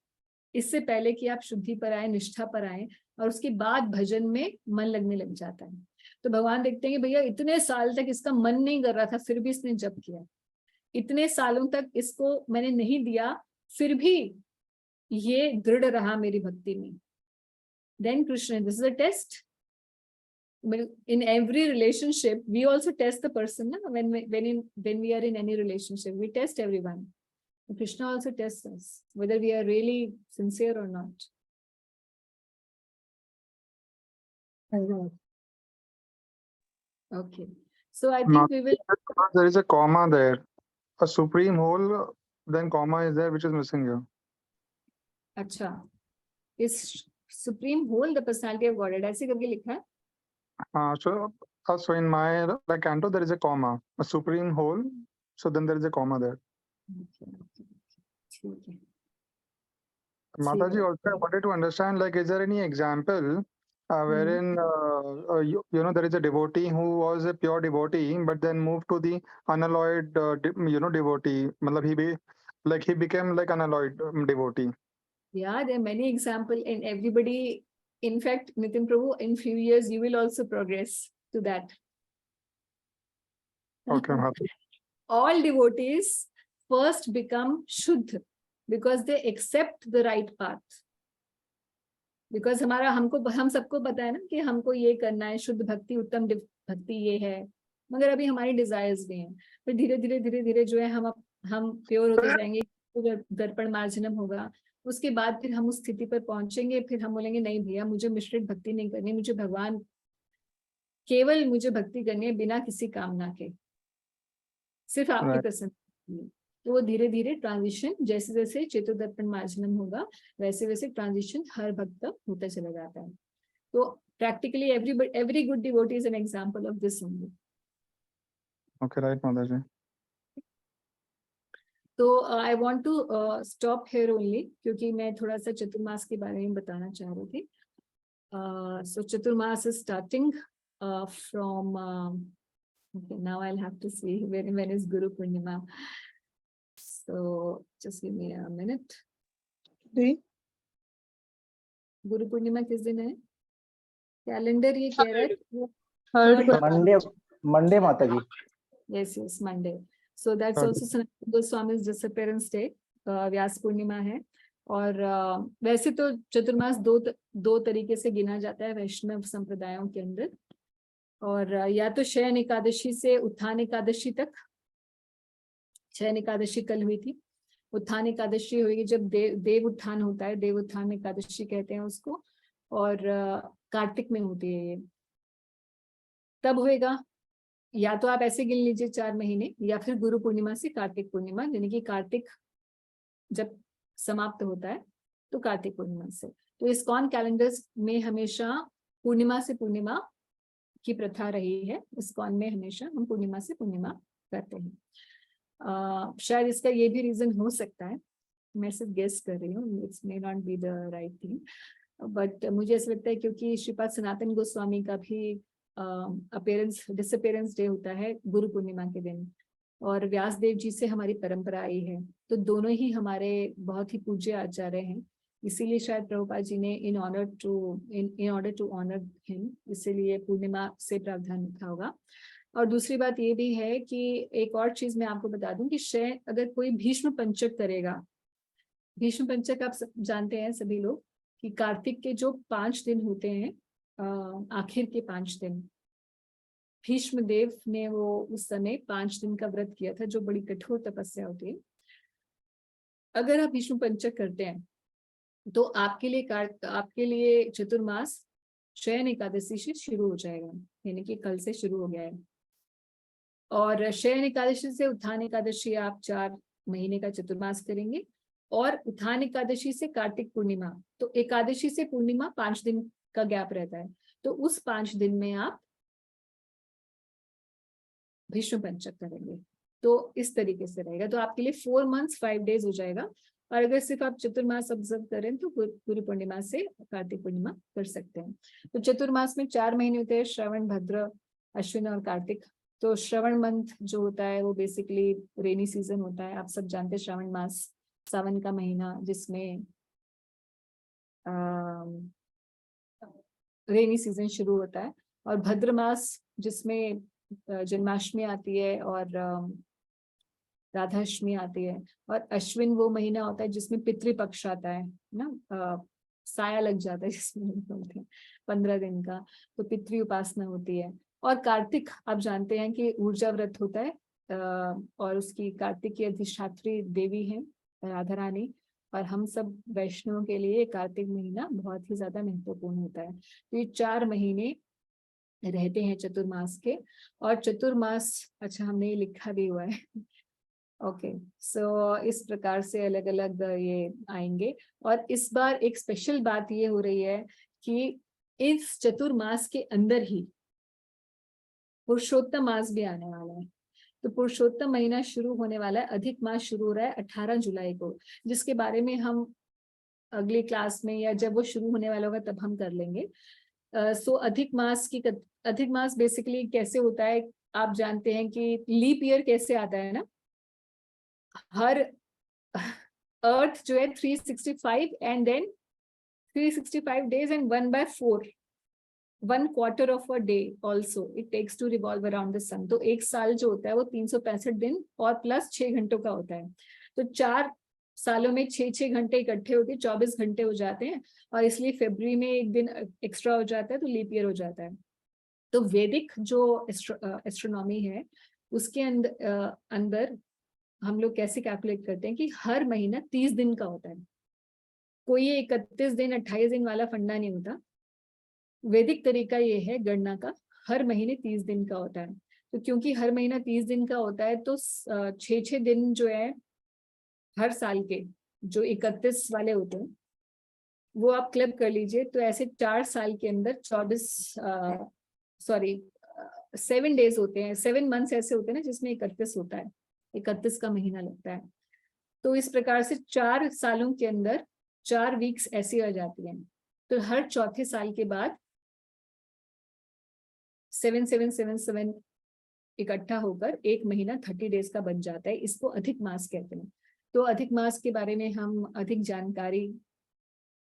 इससे पहले कि आप शुद्धि पर आए, निष्ठा पर आए, और उसके बाद भजन में मन लगने लग जाता है. तो भगवान देखते हैं कि भैया इतने साल तक इसका मन नहीं कर रहा था, फिर भी इसने जप किया, इतने सालों तक इसको मैंने नहीं दिया, फिर भी ये दृढ़ रहा मेरी भक्ति में. Then Krishna, this is a test. In every relationship we also test the person, na? When we are in any relationship we test everyone. Krishna also tests us whether we are really sincere or not. Okay, so I think we will, there is a comma there, a supreme whole, then comma is there which is missing here. अच्छा, is supreme whole the personality of Godhead ऐसे करके लिखा है. So in my like canto there is a comma, a supreme whole, so then there is a comma there. ठीक है. Mataji, also I wanted to understand, like, is there any example wherein there is a devotee who was a pure devotee but then moved to the unalloyed devotee, matlab he became like unalloyed devotee. Yeah, there are many examples, and everybody, in fact, Nitin Prabhu, in few years you will also progress to that. Okay. All devotees first become Shuddha because they accept the right path. Because हम सबको पता है ना कि हमको ये करना है, शुद्ध भक्ति, उत्तम भक्ति ये है, मगर अभी हमारी डिजायर्स भी हैं. फिर धीरे धीरे धीरे धीरे जो है हम प्योर होते जाएंगे, दर्पण मार्जनम होगा, उसके बाद फिर हम उस स्थिति पर पहुंचेंगे, फिर हम बोलेंगे नहीं भैया मुझे मिश्रित भक्ति नहीं करनी, मुझे भगवान केवल मुझे भक्ति करनी है बिना किसी कामना के, सिर्फ आपकी प्रसन्नता. तो वो धीरे धीरे ट्रांजिशन, जैसे जैसे चेतोदर्पण मार्जनम होगा वैसे वैसे ट्रांजिशन हर भक्त होता चला जाता है. तो practically every good devotee is an example of this only. Okay, right, Mataji. तो I want to stop here only, क्योंकि मैं थोड़ा सा चतुर्मास के बारे में बताना चाह रही थी. So Chaturmas is starting from okay, now I'll have to see when is Guru Purnima. So just give me a minute. Guru Purnima किस दिन है? कैलेंडर ये कह रहा है थर्ड मंडे मंडे माता जी. yes Monday. So that's Third. also Sanatana Goswami's disappearance day. Vyas Purnima है. और वैसे तो चतुर्मास दो तरीके से गिना जाता है वैष्णव संप्रदायों के अंदर. और या तो शयन एकादशी से उत्थान एकादशी तक. शयन एकादशी कल हुई थी. उत्थान एकादशी होगी जब देव उत्थान होता है, देव उत्थान एकादशी कहते हैं उसको. और कार्तिक में होती है ये. तब होएगा, या तो आप ऐसे गिन लीजिए 4 महीने, या फिर गुरु पूर्णिमा से कार्तिक पूर्णिमा, यानी कि कार्तिक जब समाप्त होता है तो कार्तिक पूर्णिमा से. तो इस्कॉन कैलेंडर्स में हमेशा पूर्णिमा से पूर्णिमा की प्रथा रही है. इस्कॉन में हमेशा हम पूर्णिमा से पूर्णिमा करते हैं. शायद इसका ये भी रीजन हो सकता है, मैं सिर्फ गेस कर रही हूँ, it's may not be the right thing, but मुझे ऐसा लगता है क्योंकि श्रीपाद सनातन गोस्वामी का भी डिसअपेरेंस डे होता है गुरु पूर्णिमा के दिन, और व्यासदेव जी से हमारी परंपरा आई है, तो दोनों ही हमारे बहुत ही पूज्य आचार्य हैं. इसीलिए शायद प्रभुपाद जी ने in order to honour him, इसीलिए पूर्णिमा से प्रावधान रखा होगा. और दूसरी बात ये भी है कि एक और चीज मैं आपको बता दूं कि अगर कोई भीष्म पंचक करेगा, भीष्म पंचक आप जानते हैं सभी लोग कि कार्तिक के जो 5 दिन होते हैं, आखिर के 5 दिन, भीष्म देव ने वो उस समय 5 दिन का व्रत किया था, जो बड़ी कठोर तपस्या होती है. अगर आप भीष्म पंचक करते हैं तो आपके लिए चतुर्मास शयन एकादशी से शुरू हो जाएगा, यानी कि कल से शुरू हो गया है. और शयन एकादशी से उत्थान एकादशी आप 4 महीने का चतुर्मास करेंगे, और उत्थान एकादशी से कार्तिक पूर्णिमा, तो एकादशी से पूर्णिमा 5 दिन का गैप रहता है, तो उस 5 दिन में आप भीष्म पंचक करेंगे. तो इस तरीके से रहेगा, तो आपके लिए 4 months 5 days हो जाएगा. और अगर सिर्फ आप चतुर्मास ऑब्जर्व करें तो गुरु पूर्णिमा से कार्तिक पूर्णिमा कर सकते हैं. तो चतुर्मास में 4 महीने होते हैं, श्रवण, भद्र, अश्विन और कार्तिक. तो श्रवण मंथ जो होता है वो बेसिकली रेनी सीजन होता है. आप सब जानते हैं श्रावण मास, सावन का महीना, जिसमें रेनी सीजन शुरू होता है. और भद्र मास जिसमें जन्माष्टमी आती है और राधाष्टमी आती है. और अश्विन वो महीना होता है जिसमें पितृपक्ष आता है ना, साया लग जाता है जिसमें बोलते हैं 15 दिन का, तो पितृ उपासना होती है. और कार्तिक आप जानते हैं कि ऊर्जा व्रत होता है, और उसकी कार्तिक की अधिष्ठात्री देवी है राधा रानी. और हम सब वैष्णवों के लिए कार्तिक महीना बहुत ही ज्यादा महत्वपूर्ण होता है. तो ये 4 महीने रहते हैं चतुर्मास के. और चतुर्मास, अच्छा हमने ये लिखा भी हुआ है ओके. सो इस प्रकार से अलग अलग ये आएंगे. और इस बार एक स्पेशल बात ये हो रही है कि इस चतुर्मास के अंदर ही पुरुषोत्तम मास भी आने वाला है. तो पुरुषोत्तम महीना शुरू होने वाला है, अधिक मास शुरू हो रहा है 18 जुलाई को, जिसके बारे में हम अगली क्लास में या जब वो शुरू होने वाला होगा तब हम कर लेंगे. सो अधिक मास बेसिकली कैसे होता है, आप जानते हैं कि लीप ईयर कैसे आता है ना, हर अर्थ जो है 365 and then 365 days and 1/4 1 quarter of a day also it takes to revolve around the sun. तो एक साल जो होता है वो 365 दिन और प्लस 6 घंटों का होता है. तो 4 सालों में 6 घंटे इकट्ठे होके 24 घंटे हो जाते हैं, और इसलिए फरवरी में एक दिन एक्स्ट्रा हो जाता है, तो लीप ईयर हो जाता है. तो वैदिक जो एस्ट्रोनॉमी है उसके अंदर हम लोग कैसे कैलकुलेट करते हैं कि हर महीना 30 दिन का होता है. कोई 31 दिन 28 दिन वाला फंडा नहीं होता. वैदिक तरीका ये है गणना का, हर महीने 30 दिन का होता है. तो क्योंकि हर महीना 30 दिन का होता है तो 6 दिन जो है हर साल के जो 31 वाले होते हैं वो आप क्लब कर लीजिए. तो ऐसे 4 साल के अंदर 7 days होते हैं, 7 months ऐसे होते हैं ना जिसमें 31 होता है, 31 का महीना लगता है. तो इस प्रकार से 4 सालों के अंदर 4 वीक्स ऐसी आ जाती हैं। तो हर चौथे साल के बाद 7777 इकट्ठा होकर 1 महीना 30 डेज का बन जाता है। इसको अधिक मास कहते हैं। तो अधिक मास के बारे में हम अधिक जानकारी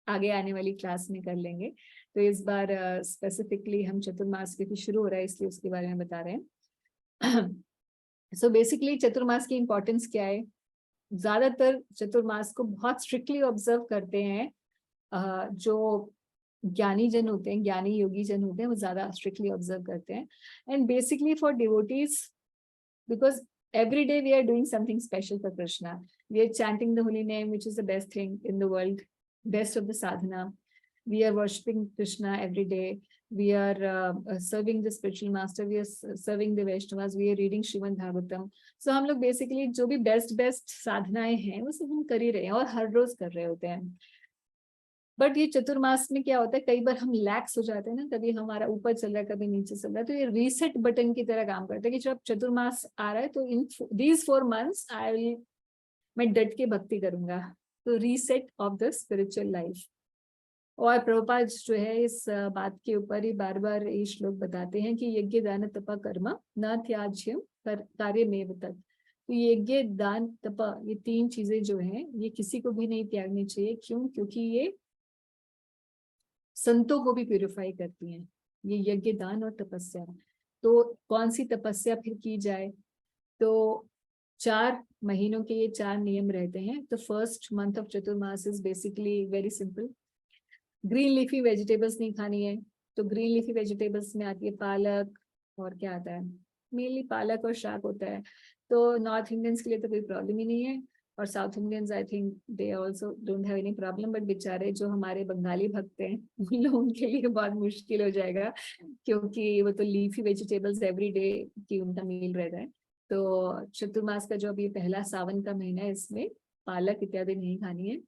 आगे आने वाली क्लास में कर लेंगे। तो इस बार स्पेसिफिकली हम चतुर्मास क्योंकि शुरू हो रहा है इसलिए उसके बारे में बता रहे हैं। सो बेसिकली चतुर्मास की इंपॉर्टेंस क्या है? ज्यादातर चतुर्मास को बहुत स्ट्रिक्टली ऑब्जर्व करते हैं जो ज्ञानी जन होते हैं, ज्ञानी योगी जन होते हैं, वो ज्यादा स्ट्रिक्टली ऑब्जर्व करते हैं। And basically for devotees, because every day we are doing something special for Krishna. We are chanting the holy name, which is the best thing in the world, best of the sadhana. We are worshipping Krishna every day. We are serving the spiritual master. We are serving the Vaishnavas. We are reading Srimad Bhagavatam. So हम लोग basically जो भी best साधनाएं हैं वो सब हम कर ही रहे हैं और हर रोज कर रहे होते हैं। बट ये चतुर्मास में क्या होता है, कई बार हम लैक्स हो जाते हैं ना, कभी हमारा ऊपर चल रहा है कभी नीचे चल रहा है, तो ये रीसेट बटन की तरह काम करता है कि जब चतुर्मास आ रहा है तो इन दीज 4 months मैं डट के भक्ति करूंगा। तो reset of the spiritual life. और प्रभुपाद जो है इस बात के ऊपर ही बार बार ये श्लोक बताते हैं कि यज्ञ दान तप कर्म न त्याज्यम कार्य में तत्। तो यज्ञ दान तप ये 3 चीजें जो हैं ये किसी को भी नहीं त्यागनी चाहिए। क्यों? क्योंकि ये संतों को भी प्यूरिफाई करती हैं, ये यज्ञ दान और तपस्या। तो कौन सी तपस्या फिर की जाए? तो 4 महीनों के ये 4 नियम रहते हैं। तो first month of Chaturmas is basically very simple. Green leafy vegetables नहीं खानी है। तो ग्रीन लीफी वेजिटेबल्स में आती है पालक, और क्या आता है, मेनली पालक और शाक होता है। तो नॉर्थ इंडियंस के लिए तो कोई प्रॉब्लम ही नहीं है, और south Indians I think they also don't have any problem. But बेचारे जो हमारे बंगाली भक्त हैं उन लोगों के लिए बहुत मुश्किल हो जाएगा, क्योंकि वो तो लीफी वेजिटेबल्स एवरी डे की उनका मील रहता है। तो चतुर्मास का जो अभी पहला सावन का महीना है इसमें पालक इत्यादि नहीं खानी है।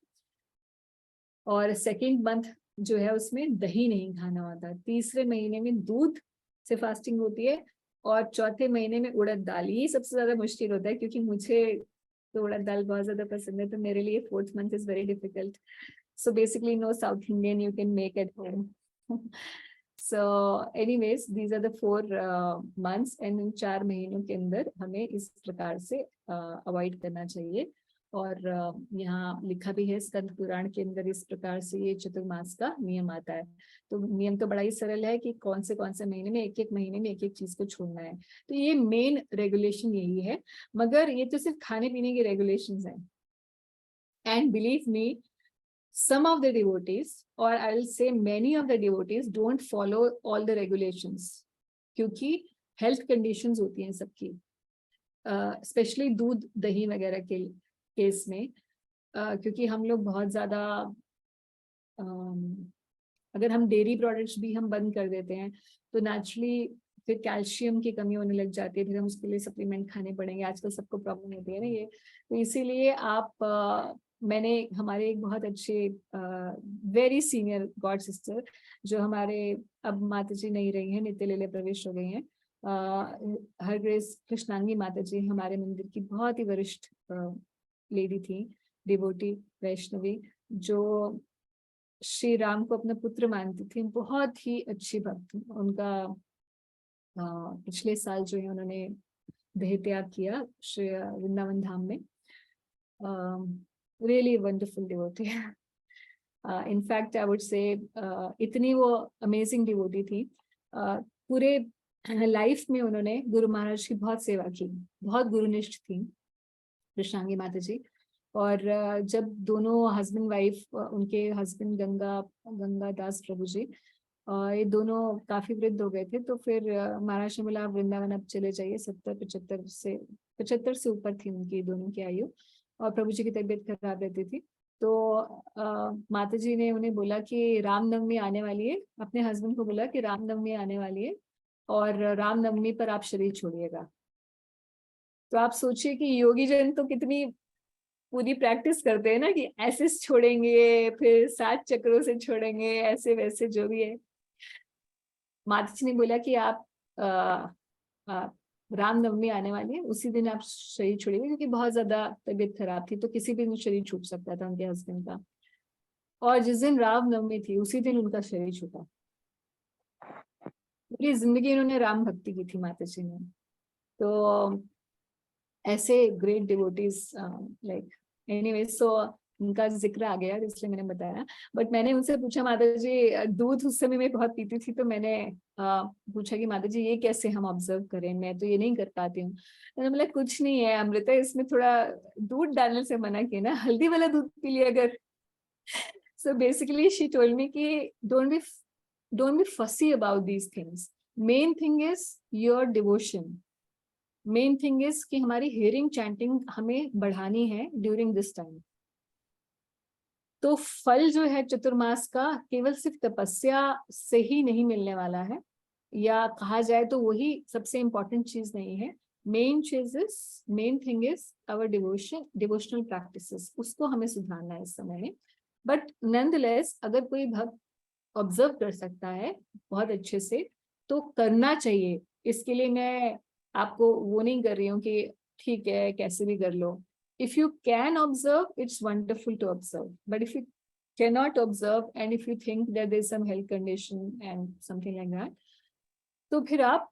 और सेकेंड मंथ जो है उसमें दही नहीं खाना होता। तीसरे महीने में दूध से फास्टिंग होती है, और चौथे महीने में उड़द दाल। ये सबसे ज्यादा मुश्किल होता है क्योंकि मुझे तो उड़द दाल बहुत ज्यादा पसंद है, तो मेरे लिए 4th month is very difficult. So basically no South Indian you can make at home. So anyways these are the 4 months, and in 4 महीनों के अंदर हमें इस प्रकार से अवॉइड करना चाहिए। और यहाँ लिखा भी है स्कंद पुराण के अंदर इस प्रकार से ये चतुर्मास का नियम आता है। तो नियम तो बड़ा ही सरल है कि कौन से महीने में एक महीने में एक चीज को छोड़ना है। तो ये मेन रेगुलेशन यही है, मगर ये तो सिर्फ खाने पीने के रेगुलेशंस हैं। And believe me, some of the devotees, or I'll say many of the devotees, don't follow all the regulations, क्योंकि हेल्थ कंडीशंस होती हैं सबकी, स्पेशली दूध दही वगैरह के केस में, क्योंकि हम लोग बहुत ज्यादा अगर हम डेयरी प्रोडक्ट्स भी हम बंद कर देते हैं तो नेचुरली फिर कैल्शियम की कमी होने लग जाती है, फिर हम उसके लिए सप्लीमेंट खाने पड़ेंगे। आजकल सबको प्रॉब्लम होती है ना ये। तो इसीलिए आप मैंने हमारे एक बहुत अच्छे वेरी सीनियर गॉड सिस्टर जो हमारे अब माता जी नहीं रही हैं, नित्य लीला प्रवेश हो गई हैं, हर ग्रेस कृष्णांगी माता जी हमारे मंदिर की बहुत ही वरिष्ठ लेडी थी, डिवोटी वैष्णवी, जो श्री राम को अपना पुत्र मानती थी, बहुत ही अच्छी भक्त। उनका पिछले साल जो है उन्होंने देह त्याग किया श्री वृंदावन धाम में। Really wonderful devotee. In fact I would say इतनी वो अमेजिंग डिवोटी थी, पूरे लाइफ में उन्होंने गुरु महाराज की बहुत सेवा की, बहुत गुरुनिष्ठ थी कृष्णांगी माता जी। और जब दोनों हस्बैंड वाइफ, उनके हस्बैंड गंगा दास प्रभु जी, ये दोनों काफी वृद्ध हो गए थे, तो फिर महाराज ने बोला आप वृंदावन अब चले जाइए। 75 से ऊपर थी उनकी दोनों की आयु, और प्रभु जी की तबीयत खराब रहती थी। तो माता जी ने उन्हें बोला कि रामनवमी आने वाली है, अपने हस्बैंड को बोला कि रामनवमी आने वाली है और रामनवमी पर आप शरीर छोड़िएगा। तो आप सोचिए कि योगी जन तो कितनी पूरी प्रैक्टिस करते हैं ना कि ऐसे छोड़ेंगे, फिर 7 चक्रों से छोड़ेंगे, ऐसे वैसे जो भी है। माता जी ने बोला कि आप रामनवमी आने वाली है, उसी दिन आप शरीर छोड़िएगा, क्योंकि बहुत ज्यादा तबीयत खराब थी, तो किसी भी दिन शरीर छूट सकता था उनके हस्बैंड का। और जिस दिन रामनवमी थी उसी दिन उनका शरीर छूटा। पूरी जिंदगी इन्होंने राम भक्ति की थी माता जी ने। तो ऐसे ग्रेट डिवोटीज लाइक, एनीवे, सो उनका जिक्र आ गया इसलिए मैंने बताया। बट मैंने उनसे पूछा, माता जी दूध उस समय मैं बहुत पीती थी, तो मैंने पूछा कि माता जी ये कैसे हम ऑब्जर्व करें, मैं तो ये नहीं कर पाती हूँ। मैंने बोला कुछ नहीं है अमृता, इसमें थोड़ा दूध डालने से मना किया ना, हल्दी वाला दूध पी लिया अगर। So basically she told me कि don't be fussy about these things. Main thing is your devotion. Main thing is कि हमारी hearing chanting हमें बढ़ानी है during this time. तो फल जो है चतुर्मास का केवल सिर्फ तपस्या से ही नहीं मिलने वाला है, या कहा जाए तो वही सबसे इम्पोर्टेंट चीज नहीं है। Main thing is our devotional practices, उसको हमें सुधारना है इस समय में। बट नॉनदलेस अगर कोई भक्त ऑब्जर्व कर सकता है बहुत अच्छे से तो करना चाहिए। इसके लिए मैं आपको वो नहीं कर रही हूँ कि ठीक है कैसे भी कर लो। If you can observe, it's wonderful to observe. But if you cannot observe and if you think that there's some health condition and something like that, तो फिर आप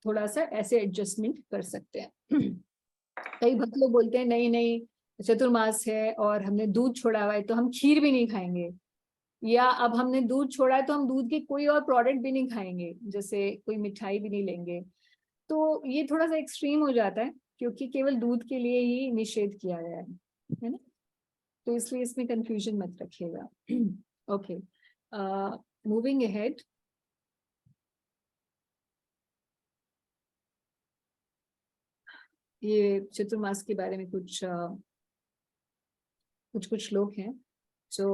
थोड़ा सा ऐसे एडजस्टमेंट कर सकते हैं। कई भक्त लोग बोलते हैं नहीं नहीं चतुर्मास है और हमने दूध छोड़ा हुआ है तो हम खीर भी नहीं खाएंगे, या अब हमने दूध छोड़ा है तो हम दूध की कोई और प्रोडक्ट भी नहीं खाएंगे, जैसे कोई मिठाई भी नहीं लेंगे। तो ये थोड़ा सा एक्सट्रीम हो जाता है क्योंकि केवल दूध के लिए ही निषेध किया गया है ना। तो इसलिए इसमें कंफ्यूजन मत रखिएगा। Okay, moving ahead. ये चतुर्मास के बारे में कुछ लोग हैं जो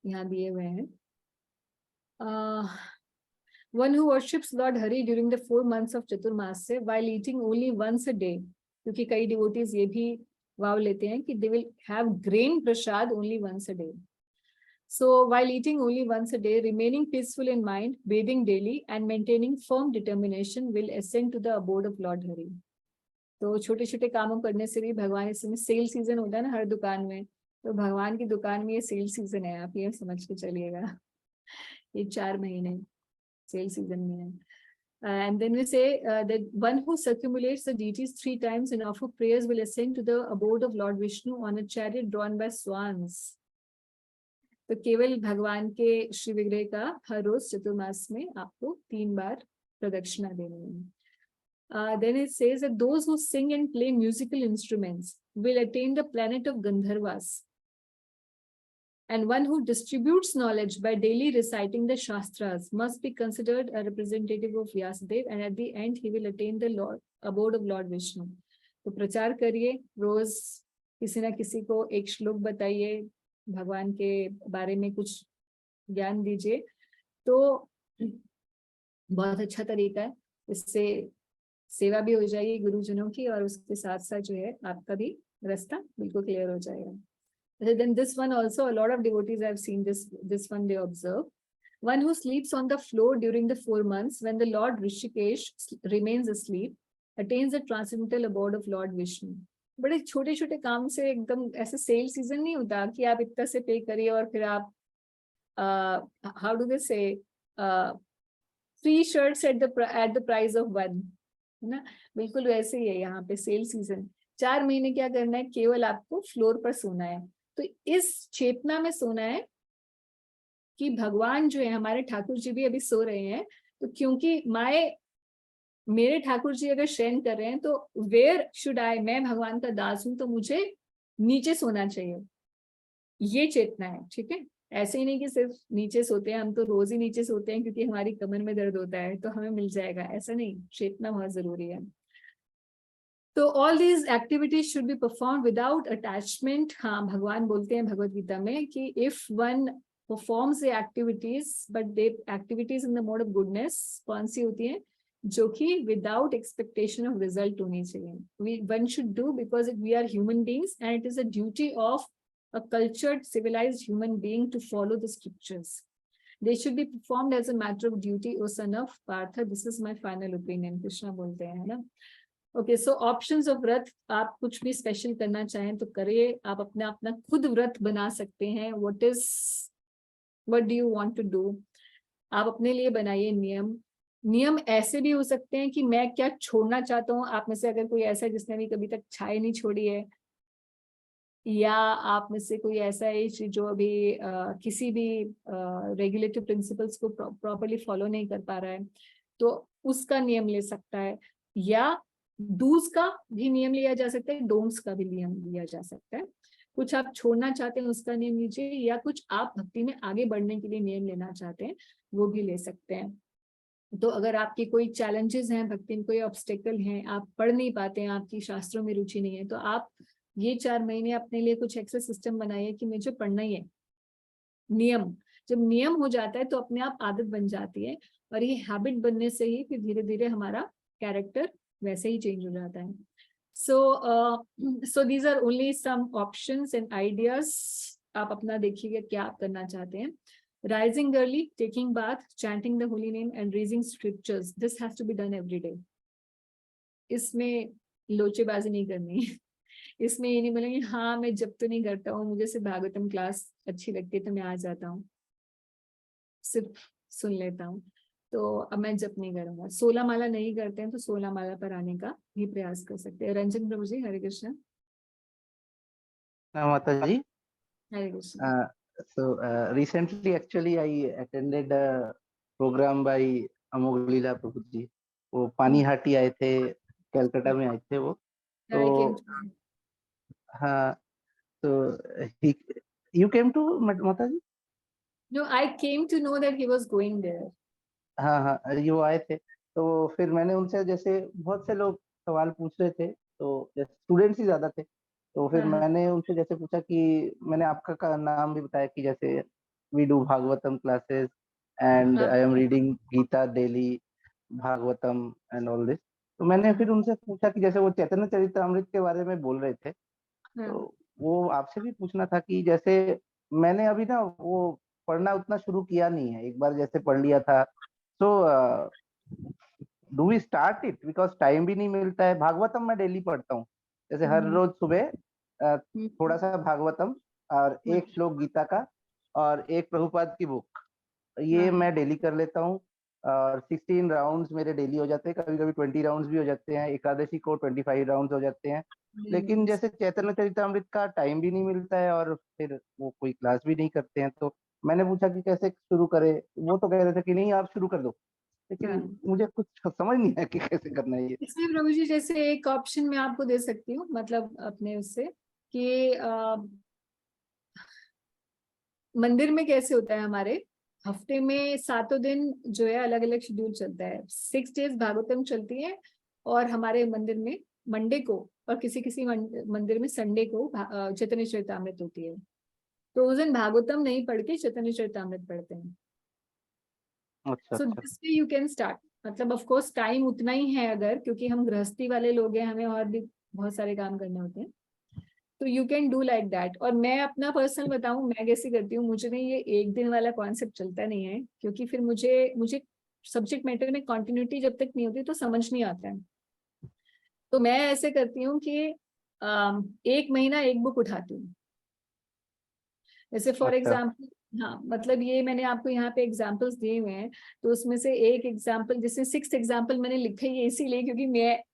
यहाँ दिए हुए हैं। One who worships Lord Hari during the 4 months of Chaturmasya while eating only once a day, क्योंकि कई devotees ये भी vow लेते हैं कि they will have grain prasad only once a day. So while eating only once a day, remaining peaceful in mind, bathing daily and maintaining firm determination will ascend to the abode of Lord Hari. तो छोटे छोटे कामों करने से भी भगवान, इस समय सेल सीजन होता है ना हर दुकान में, तो भगवान की दुकान में ये सेल सीजन है, आप ये समझ के चलिएगा। ये 4 महीने सेल सीजन में है। And then we say that one who circumambulates the deities 3 times and offer prayers will ascend to the abode of Lord Vishnu on a chariot drawn by swans. तो केवल भगवान के श्री विग्रह का हर रोज चतुर्मास में आपको 3 बार प्रदक्षिणा देनी है। Then it says that those who sing and play musical instruments will attain the planet of Gandharvas. And one who distributes knowledge by daily reciting the Shastras must be considered a representative of Vyasadeva, and at the end he will attain the abode of Lord Vishnu. तो प्रचार करिए, रोज किसी ना किसी को एक श्लोक बताइए, भगवान के बारे में कुछ ज्ञान दीजिए, तो बहुत अच्छा तरीका है। इससे सेवा भी हो जाएगी गुरुजनों की और उसके साथ साथ जो है आपका भी रास्ता बिल्कुल क्लियर हो जाएगा। Then this one also, a lot of devotees have seen this one they observe. One who sleeps on the floor during the 4 months when the Lord Rishikesh remains asleep attains the transcendental abode of Lord Vishnu. बड़े छोटे छोटे काम से एकदम ऐसे cell season नहीं होता कि आप इतना से पे करिए और फिर आप how do they say 3 shirts at the price of 1, है ना। बिल्कुल वैसे ही है यहाँ पे सेल सीजन। 4 महीने क्या करना है, केवल आपको फ्लोर पर सोना है। तो इस चेतना में सोना है कि भगवान जो है, हमारे ठाकुर जी भी अभी सो रहे हैं, तो क्योंकि मेरे ठाकुर जी अगर शयन कर रहे हैं तो वेयर शुड आई, मैं भगवान का दास हूं तो मुझे नीचे सोना चाहिए, ये चेतना है। ठीक है, ऐसे ही नहीं कि सिर्फ नीचे सोते हैं, हम तो रोज ही नीचे सोते हैं क्योंकि हमारी कमर में दर्द होता है तो हमें मिल जाएगा, ऐसा नहीं, चेतना बहुत जरूरी है। तो all these activities should be performed without attachment. हाँ, भगवान बोलते हैं भगवद गीता में कि if one performs the activities, but the activities in the mode of goodness, कौन सी होती है, जो कि without expectation of result होनी चाहिए। One should do because we are human beings and it is a duty of a cultured, civilized human being to follow the scriptures. They should be performed as a matter of duty, O son of Partha. This is my final opinion. Krishna बोलते हैं, है ना? Okay, so options of व्रत, आप कुछ भी special करना चाहें तो करिए, आप अपना खुद व्रत बना सकते हैं. What do you want to do? आप अपने लिए बनाइए नियम ऐसे भी हो सकते हैं कि मैं क्या छोड़ना चाहता हूँ. आप में से अगर कोई ऐसा है जिसने भी कभी तक चाय नहीं छोड़ी है, या आप में से कोई ऐसा है जो अभी किसी भी रेगुलेटिव प्रिंसिपल्स को प्रॉपर्ली फॉलो नहीं कर पा रहा है, तो उसका नियम ले सकता है. या डूज का भी नियम लिया जा सकता है, डोंट्स का भी नियम लिया जा सकता है. कुछ आप छोड़ना चाहते हैं उसका नियम लीजिए, या कुछ आप भक्ति में आगे बढ़ने के लिए नियम लेना चाहते हैं वो भी ले सकते हैं. तो अगर आपके कोई चैलेंजेस हैं भक्ति में, कोई ऑब्स्टेकल हैं, आप पढ़ नहीं पाते हैं, आपकी शास्त्रों में रुचि नहीं है, तो आप ये 4 महीने अपने लिए कुछ एक्सेस सिस्टम बनाइए कि मुझे पढ़ना ही है. नियम, जब नियम हो जाता है तो अपने आप आदत बन जाती है, और ये हैबिट बनने से ही फिर धीरे धीरे हमारा कैरेक्टर वैसे ही चेंज हो जाता है. So these are only some options and ideas. आप अपना देखिएगा क्या आप करना चाहते हैं. Rising early, taking bath, chanting the holy name and reading scriptures. This has to be done every day. इसमें लोचेबाजी नहीं करनी है. इसमें ये नहीं बोलेंगे हाँ मैं जब तो नहीं करता हूँ, मुझे सिर्फ भागवतम क्लास अच्छी लगती है तो मैं आ जाता हूँ, सिर्फ सुन लेता हूँ, तो अब मैं जब नहीं करूंगा. 16 माला नहीं करते हैं तो 16 माला पर आने का भी प्रयास कर सकते हैं. रंजन प्रभु जी, हरे कृष्ण. माता जी. हरे Krishna. So recently actually I attended a program by Amog Leela Prabhu जी. वो पानीहाटी आए थे, कलकत्ता में आए थे वो. तो हाँ, तो you came to माता जी? No, I came to know that he was going there. हाँ, ये वो आए थे. तो फिर मैंने उनसे, जैसे बहुत से लोग सवाल पूछ रहे थे, तो स्टूडेंट्स ही ज्यादा थे, तो फिर मैंने उनसे जैसे पूछा कि मैंने आपका नाम भी बताया कि जैसे we do Bhagavatam classes and I am reading Gita daily, Bhagavatam and all this. तो मैंने फिर उनसे पूछा कि जैसे वो चैतन्य चरितामृत के बारे में बोल रहे थे, तो वो आपसे भी पूछना था कि जैसे मैंने अभी ना वो पढ़ना उतना शुरू किया नहीं है, एक बार जैसे पढ़ लिया था. So do we start it, because time भी नहीं मिलता है. भागवतम मैं डेली पढ़ता हूँ, जैसे हर रोज सुबह थोड़ा सा भागवतम और एक श्लोक गीता का और एक प्रभुपाद की बुक, ये मैं डेली कर लेता हूँ. और 16 राउंड्स मेरे डेली हो जाते हैं, कभी कभी 20 राउंड्स भी हो जाते हैं, एकादशी को 25 राउंड्स हो जाते हैं. लेकिन जैसे चैतन्य चरितामृत का टाइम भी नहीं मिलता है और फिर वो कोई क्लास भी नहीं करते हैं. तो मैंने पूछा कि कैसे शुरू करें, वो तो कह रहे थे कि नहीं आप शुरू कर दो, लेकिन मुझे कुछ समझ नहीं है कि कैसे करना है ये. इसमें प्रभु जी जैसे एक ऑप्शन मैं आपको दे सकती हूँ, मतलब अपने उससे कि मंदिर में कैसे होता है, हमारे हफ्ते में 7 दिन जो है अलग अलग शेड्यूल चलता है. 6 डेज भागवतम चलती है, और हमारे मंदिर में मंडे को और किसी मंदिर में संडे को चैतन्य चरितामृत होती है. तो उस दिन भागवतम नहीं पढ़ के चैतन्य चरितामृत पढ़ते हैं. So this way you can start. मतलब ऑफ कोर्स टाइम उतना ही है, अगर क्योंकि हम गृहस्थी वाले लोग हैं, हमें और भी बहुत सारे काम करने होते हैं, तो you can do like that. और मैं अपना पर्सनल बताऊं मैं कैसे करती हूँ. मुझे नहीं ये एक दिन वाला कॉन्सेप्ट चलता नहीं है, क्योंकि फिर मुझे सब्जेक्ट मैटर में कंटिन्यूटी जब तक नहीं होती तो समझ नहीं आता है. तो मैं ऐसे करती हूँ कि 1 महीना एक बुक उठाती हूँ. जैसे फॉर एग्जाम्पल, हाँ मतलब ये मैंने आपको यहाँ पे एग्जाम्पल्स दिए हुए हैं, तो उसमें से एक एग्जाम्पल, जैसे 6th एग्जाम्पल मैंने लिखा है इसीलिए क्योंकि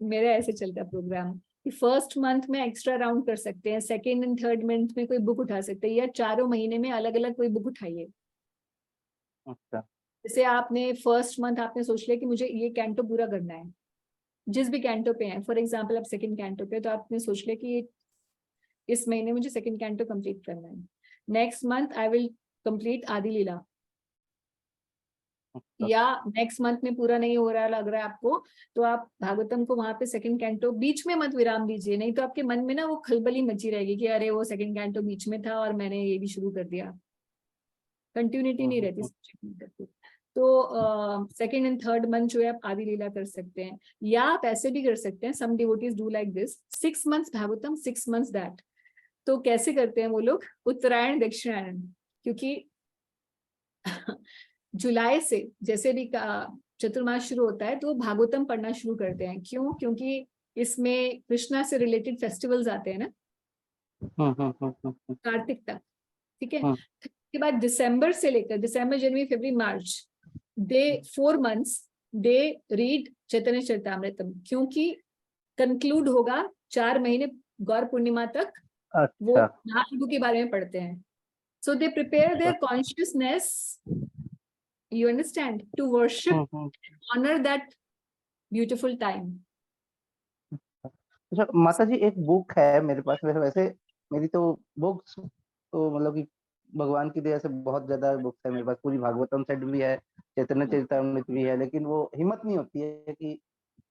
मेरा ऐसे चलता है प्रोग्राम कि फर्स्ट मंथ में एक्स्ट्रा राउंड कर सकते हैं, सेकेंड एंड थर्ड मंथ में कोई बुक उठा सकते हैं, या 4 महीने में अलग अलग कोई बुक उठाइए. जैसे आपने फर्स्ट मंथ आपने सोच लिया कि मुझे ये कैंटो पूरा करना है, जिस भी कैंटो पे है. फॉर एग्जाम्पल आप 2nd कैंटो पे, तो आपने सोच लिया कि इस महीने मुझे 2nd कैंटो कंप्लीट करना है. Next month I will complete आदि लीला, या नेक्स्ट मंथ में पूरा नहीं हो रहा लग रहा है आपको, तो आप भागवतम को वहां पे 2nd कैंटो बीच में मत विराम दीजिए, नहीं तो आपके मन में ना वो खलबली मची रहेगी कि अरे वो 2nd कैंटो बीच में था और मैंने ये भी शुरू कर दिया. कंटिन्यूटी नहीं रहती. तो 2nd एंड 3rd मंथ जो है आप आदि लीला कर सकते हैं, या आप ऐसे भी कर सकते हैं. Some devotees do like this, 6 months Bhagavatam 6 months that. तो कैसे करते हैं वो लोग, उत्तरायण दक्षिणायन, क्योंकि जुलाई से जैसे भी चतुर्मास शुरू होता है तो वो भागवतम पढ़ना शुरू करते हैं। क्यों? क्योंकि इसमें कृष्णा से रिलेटेड फेस्टिवल्स आते हैं ना कार्तिक तक, ठीक है। उसके बाद दिसंबर से लेकर दिसंबर, जनवरी, फरवरी, मार्च, दे 4 months दे रीड चैतन्य चरितामृतम, क्योंकि कंक्लूड होगा 4 महीने गौर पूर्णिमा तक वो अच्छा महाप्रभु के बारे में पढ़ते हैं। So they prepare their consciousness, you understand, to worship, honour that beautiful time. अच्छा माता जी, एक बुक है मेरे पास। वैसे मेरी तो बुक्स तो मतलब कि भगवान की दया से बहुत ज्यादा बुक्स है मेरे पास। पूरी भागवतम सेट भी है, चैतन्य चरितामृत भी है, लेकिन वो हिम्मत नहीं होती है कि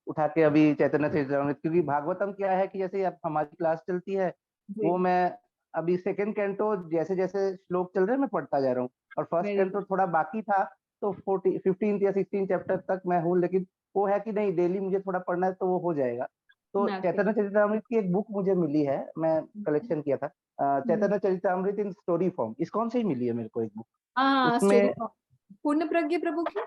उठा के अभी चैतन्य चरितामृत, क्योंकि भागवतम क्या है कि जैसे अब हमारी क्लास चलती है, वो मैं अभी सेकंड कैंटो जैसे जैसे श्लोक चल रहे हैं मैं पढ़ता जा रहा हूँ, और फर्स्ट कैंटो थोड़ा बाकी था, तो 15 या 16 चैप्टर तक मैं हूँ, लेकिन वो है कि नहीं डेली मुझे थोड़ा पढ़ना है तो वो हो जाएगा। तो चैतन्य चरितामृत की एक बुक मुझे मिली है, मैं कलेक्शन किया था, Chaitanya Charitamrita in story form, ISKCON से ही मिली है मेरे को एक बुक। हाँ, उसमें पूर्ण प्रज्ञ प्रभु की,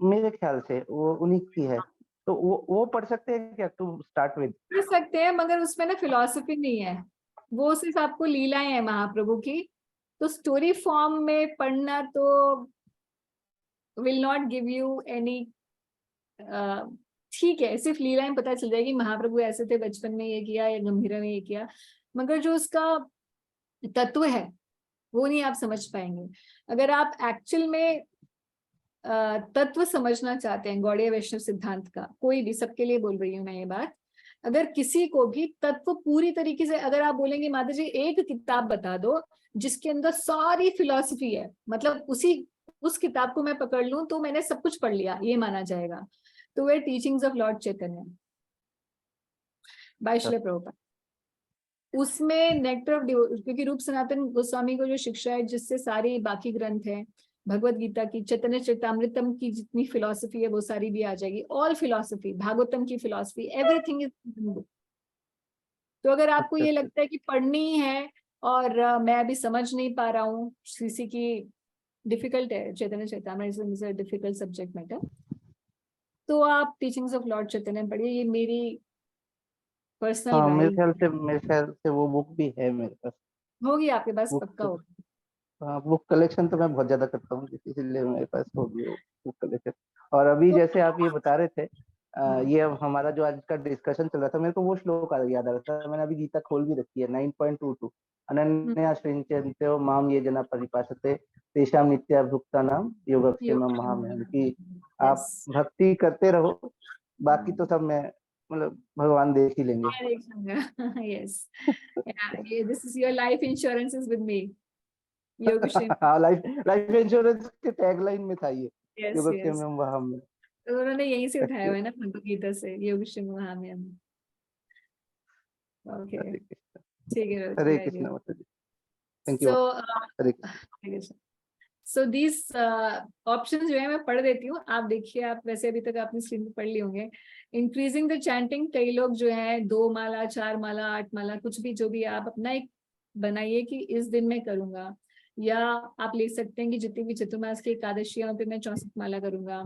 मेरे ख्याल से वो उन्हीं की है, तो वो पढ़ सकते हैं क्या टू स्टार्ट विद? पढ़ सकते हैं, मगर उसमें ना फिलॉसफी नहीं है, वो सिर्फ आपको लीलाएं हैं महाप्रभु की। तो स्टोरी फॉर्म में पढ़ना तो will not give you any, ठीक है सिर्फ लीलाएं पता चल जाएगी, महाप्रभु ऐसे थे, बचपन में ये किया या गंभीरा में ये किया, मगर जो उसका तत्व है वो नहीं आप समझ पाएंगे। अगर आप एक्चुअल में तत्व समझना चाहते हैं गौड़ीय वैष्णव सिद्धांत का, कोई भी, सबके लिए बोल रही हूँ मैं ये बात, अगर किसी को भी तत्व पूरी तरीके से, अगर आप बोलेंगे माता जी एक किताब बता दो जिसके अंदर सारी फिलॉसफी है, मतलब उस किताब को मैं पकड़ लूं तो मैंने सब कुछ पढ़ लिया, ये माना जाएगा, तो वे teachings of lord Chaitanya by Srila Prabhupada. उसमें नेक्टर ऑफ क्योंकि रूप सनातन गोस्वामी को जो शिक्षा है जिससे सारी बाकी ग्रंथ है, भगवत गीता की, चैतन्य चरितामृतम की जितनी फिलॉसफी है वो सारी भी आ जाएगी, ऑल फिलॉसफी, भागवतम की फिलॉसफी, एवरीथिंग इज बुक। तो अगर आपको ये लगता है कि पढ़नी है और मैं अभी समझ नहीं पा रहा हूँ, किसी की डिफिकल्ट है चैतन्य चरितामृत, डिफिकल्ट सब्जेक्ट मैटर, तो आप टीचिंग्स ऑफ लॉर्ड चैतन्य पढ़िए, ये मेरी पर्सनल हाँ राय। मेरे ख्याल से वो बुक भी है मेरे पास। होगी आपके पास, बुक पक्का होगी। हाँ, बुक कलेक्शन तो मैं बहुत ज्यादा करता हूँ, इसीलिए मेरे पास होगी वो बुक कलेक्शन। और अभी तो जैसे आप ये बता रहे थे, हाँ, ये अब हमारा जो आज का डिस्कशन चल रहा था, मेरे को वो श्लोक याद आ रहा था। मैंने अभी गीता खोल भी रखी है, 9.22, अनन्या श्रिंचन्ते माम ये जना परिपासते तेषां नित्याभुक्तानां योगक्षेमं महामहिम, कि आप भक्ति करते रहो, बाकी तो सब मैं मतलब भगवान देख ही लेंगे। yes, yeah, this is your life insurance is with me, योगक्षेम। लाइफ इंश्योरेंस के टैगलाइन में था ये, yes yes, योगक्षेमं महामहिम। तो उन्होंने यहीं से उठाया हुआ है ना भगवद गीता से, योगक्षेम महामहिम। ओके, ठीक है, हरे वेरी कृष्ण गुड। माता जी, thank you. So Hare Krishna. So this option जो है मैं पढ़ देती हूँ, आप देखिए, आप वैसे अभी तक आपने स्क्रीन पे पढ़ लिए होंगे। इंक्रीजिंग द चैंटिंग, कई लोग जो है 2 माला 4 माला 8 माला कुछ भी, जो भी आप अपना एक बनाइए कि इस दिन में करूंगा, या आप ले सकते हैं कि जितनी भी चतुर्मास की एकादशियों पे मैं 64 माला करूंगा,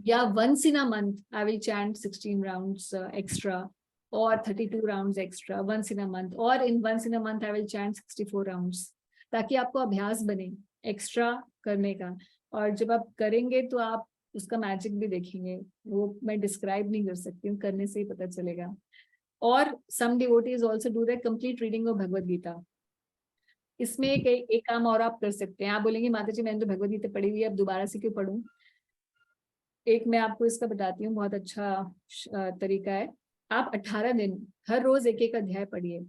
या once in a month I will chant 16 rounds extra और 32 rounds extra once in a month, और in once in a month I will chant 64 rounds, ताकि आपको अभ्यास बने एक्स्ट्रा करने का। और जब आप करेंगे तो आप उसका मैजिक भी देखेंगे, वो मैं डिस्क्राइब नहीं कर सकती हूँ, करने से ही पता चलेगा। और some devotees also do that complete reading of Bhagavad Gita. इसमें एक काम और आप कर सकते हैं, आप बोलेंगे माता जी मैंने तो भगवद गीता पढ़ी हुई है, अब दोबारा से क्यों पढ़ूं। एक मैं आपको इसका बताती हूँ, बहुत अच्छा तरीका है। आप 18 दिन हर रोज एक एक अध्याय पढ़िए,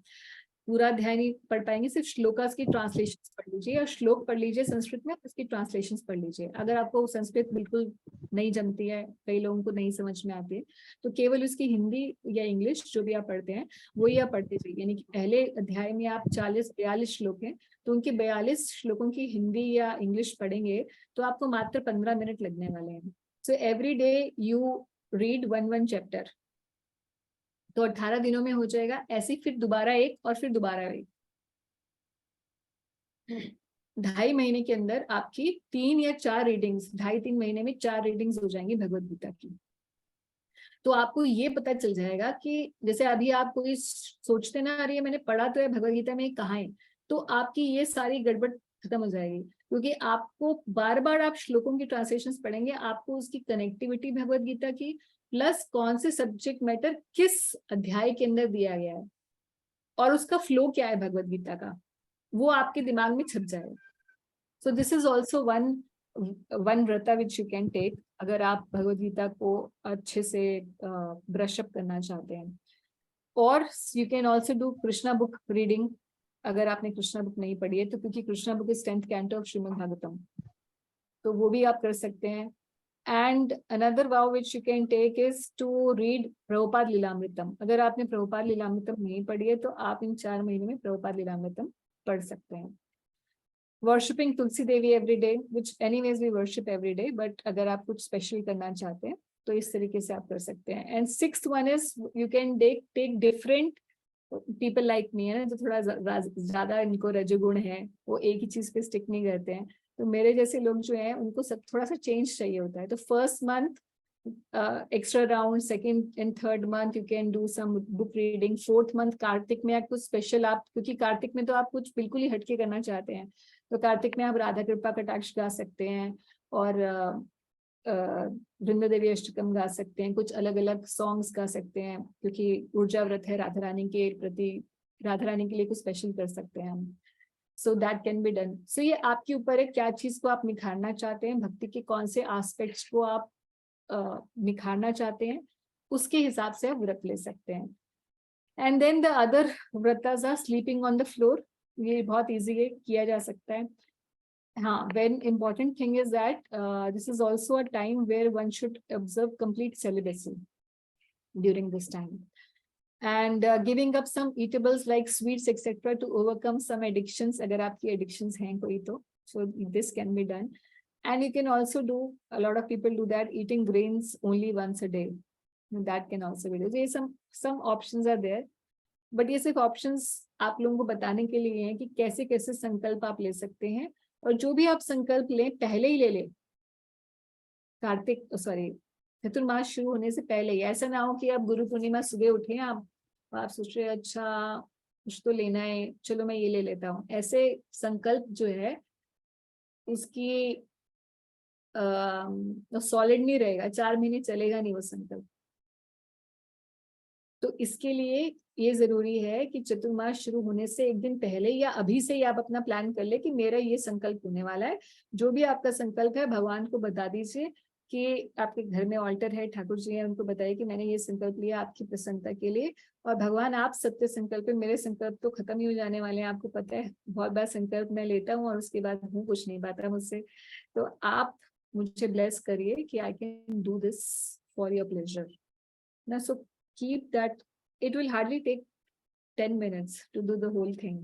पूरा अध्याय नहीं पढ़ पाएंगे, सिर्फ श्लोकास की ट्रांसलेशन पढ़ लीजिए, या श्लोक पढ़ लीजिए संस्कृत में, उसकी ट्रांसलेशन पढ़ लीजिए। अगर आपको संस्कृत बिल्कुल नहीं जमती है, कई लोगों को नहीं समझ में आती है, तो केवल उसकी हिंदी या इंग्लिश जो भी आप पढ़ते हैं वही आप पढ़ते जाइए। यानी कि पहले अध्याय में आप 40-42 श्लोक हैं, तो उनके 42 श्लोकों की हिंदी या इंग्लिश पढ़ेंगे तो आपको मात्र 15 मिनट लगने वाले हैं। So every day you read 1 chapter, तो 18 दिनों में हो जाएगा। ऐसे फिर दोबारा एक और फिर दोबारा एक, 2.5 महीने के अंदर आपकी 3 या 4 रीडिंग्स, 2.5-3 महीने में 4 रीडिंग्स हो जाएंगी भगवत गीता की। तो आपको ये पता चल जाएगा कि जैसे अभी आप कोई सोचते ना, अरे मैंने पढ़ा तो है भगवत गीता में, कहाँ है, तो आपकी ये सारी गड़बड़ खत्म हो जाएगी, क्योंकि आपको बार बार आप श्लोकों की ट्रांसलेशंस पढ़ेंगे, आपको उसकी कनेक्टिविटी भगवत गीता की प्लस कौन से सब्जेक्ट मैटर किस अध्याय के अंदर दिया गया है और उसका फ्लो क्या है भगवत गीता का, वो आपके दिमाग में छप जाएगा। So this is also one vrata which you can take, अगर आप भगवत गीता को अच्छे से ब्रश अप करना चाहते हैं। और you can also do Krishna book reading, अगर आपने कृष्णा बुक नहीं पढ़ी है तो, क्योंकि Krishna book is 10th canto of Srimad Bhagavatam, तो वो भी आप कर सकते हैं। And another vow which you can take is to read Prabhupada Lilamritam. अगर आपने प्रभुपाद लीलामृतम नहीं पढ़ी है तो आप इन 4 महीने में प्रभुपाद लीलामृतम पढ़ सकते हैं। Worshipping Tulsi Devi every day, which anyways we worship every day, but अगर आप कुछ स्पेशल करना चाहते हैं तो इस तरीके से आप कर सकते हैं। And 6th one is you can take different people like me, है ना, जो थोड़ा ज्यादा इनको रजोगुण है, वो एक ही चीज पे स्टिक नहीं करते हैं, तो मेरे जैसे लोग जो हैं उनको सब थोड़ा सा चेंज चाहिए होता है। तो first month extra round, second and third month you can do some book reading, fourth month Kartik में आप कुछ स्पेशल, आप क्योंकि कार्तिक में तो आप कुछ बिल्कुल ही हटके करना चाहते हैं, तो कार्तिक में आप राधा कृपा कटाक्ष गा सकते हैं और वृंदा देवी अष्टकम गा सकते हैं, कुछ अलग अलग सॉन्ग्स गा सकते हैं, क्योंकि ऊर्जा व्रत है राधा रानी के प्रति, राधा रानी के लिए कुछ स्पेशल कर सकते हैं हम। So that can be done. So ये आपके ऊपर है क्या चीज को आप निखारना चाहते हैं, भक्ति के कौन से एस्पेक्ट्स को आप निखारना चाहते हैं, उसके हिसाब से आप व्रत ले सकते हैं। And then the other vratas are sleeping on the floor, ये बहुत इजी है, किया जा सकता है। हाँ, very important thing is that this is also a time where one should observe complete celibacy during this time, and giving up some eatables like sweets etc. to overcome some addictions, अगर आपकी addictions हैं कोई तो, so this can be done. And you can also do, a lot of people do that, eating grains only once a day, that can also be done. So some options are there, but ये सिर्फ options आप लोगों को बताने के लिए हैं कि कैसे कैसे संकल्प आप ले सकते हैं, और जो भी आप संकल्प लें पहले ही ले लें, चतुर्मास शुरू होने से पहले ही। ऐसा ना हो कि आप गुरु पूर्णिमा सुबह उठे आप सोच रहे अच्छा कुछ तो लेना है, चलो मैं ये ले लेता हूँ, ऐसे संकल्प जो है उसकी सॉलिड नहीं रहेगा, 4 महीने चलेगा नहीं वो संकल्प। तो इसके लिए ये जरूरी है कि चतुर्मास शुरू होने से एक दिन पहले या अभी से ही आप अपना प्लान कर ले कि मेरा ये संकल्प होने वाला है। जो भी आपका संकल्प है भगवान को बता दीजिए कि आपके घर में ऑल्टर है, ठाकुर जी हैं, उनको बताइए कि मैंने ये संकल्प लिया आपकी प्रसन्नता के लिए, और भगवान आप सत्य संकल्प है, मेरे संकल्प तो खत्म ही हो जाने वाले हैं, आपको पता है बहुत बार संकल्प मैं लेता हूँ और उसके बाद हूँ कुछ नहीं पाता मुझसे, तो आप मुझे ब्लेस करिए कि I can do this for your pleasure ना। सो keep that, it will hardly take 10 minutes to do the whole thing,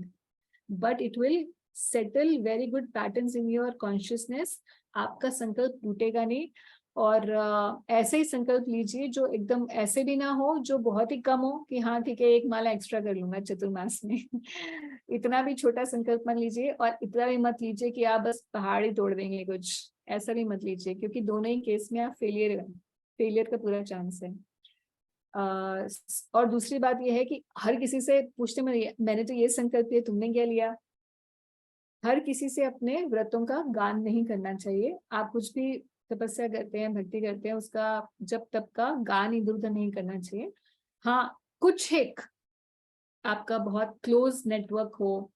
but it will settle very good patterns in your consciousness, आपका संकल्प टूटेगा नहीं। और ऐसे ही संकल्प लीजिए जो एकदम ऐसे भी ना हो, जो बहुत ही कम हो कि हाँ ठीक है 1 माला एक्स्ट्रा कर लूंगा चतुर्मास में इतना भी छोटा संकल्प मत लीजिए, और इतना भी मत लीजिए कि आप बस पहाड़ ही तोड़ देंगे कुछ, ऐसा भी मत लीजिए, क्योंकि दोनों ही केस में आप फेलियर का पूरा चांस है। और दूसरी बात यह है कि हर किसी से पूछते मैंने तो ये संकल्प लिया, तुमने क्या लिया, हर किसी से अपने व्रतों का गान नहीं करना चाहिए। आप कुछ भी तपस्या करते हैं, भक्ति करते हैं, उसका जब तब का गान इधर उधर नहीं करना चाहिए। हाँ, कुछ एक आपका बहुत क्लोज नेटवर्क हो,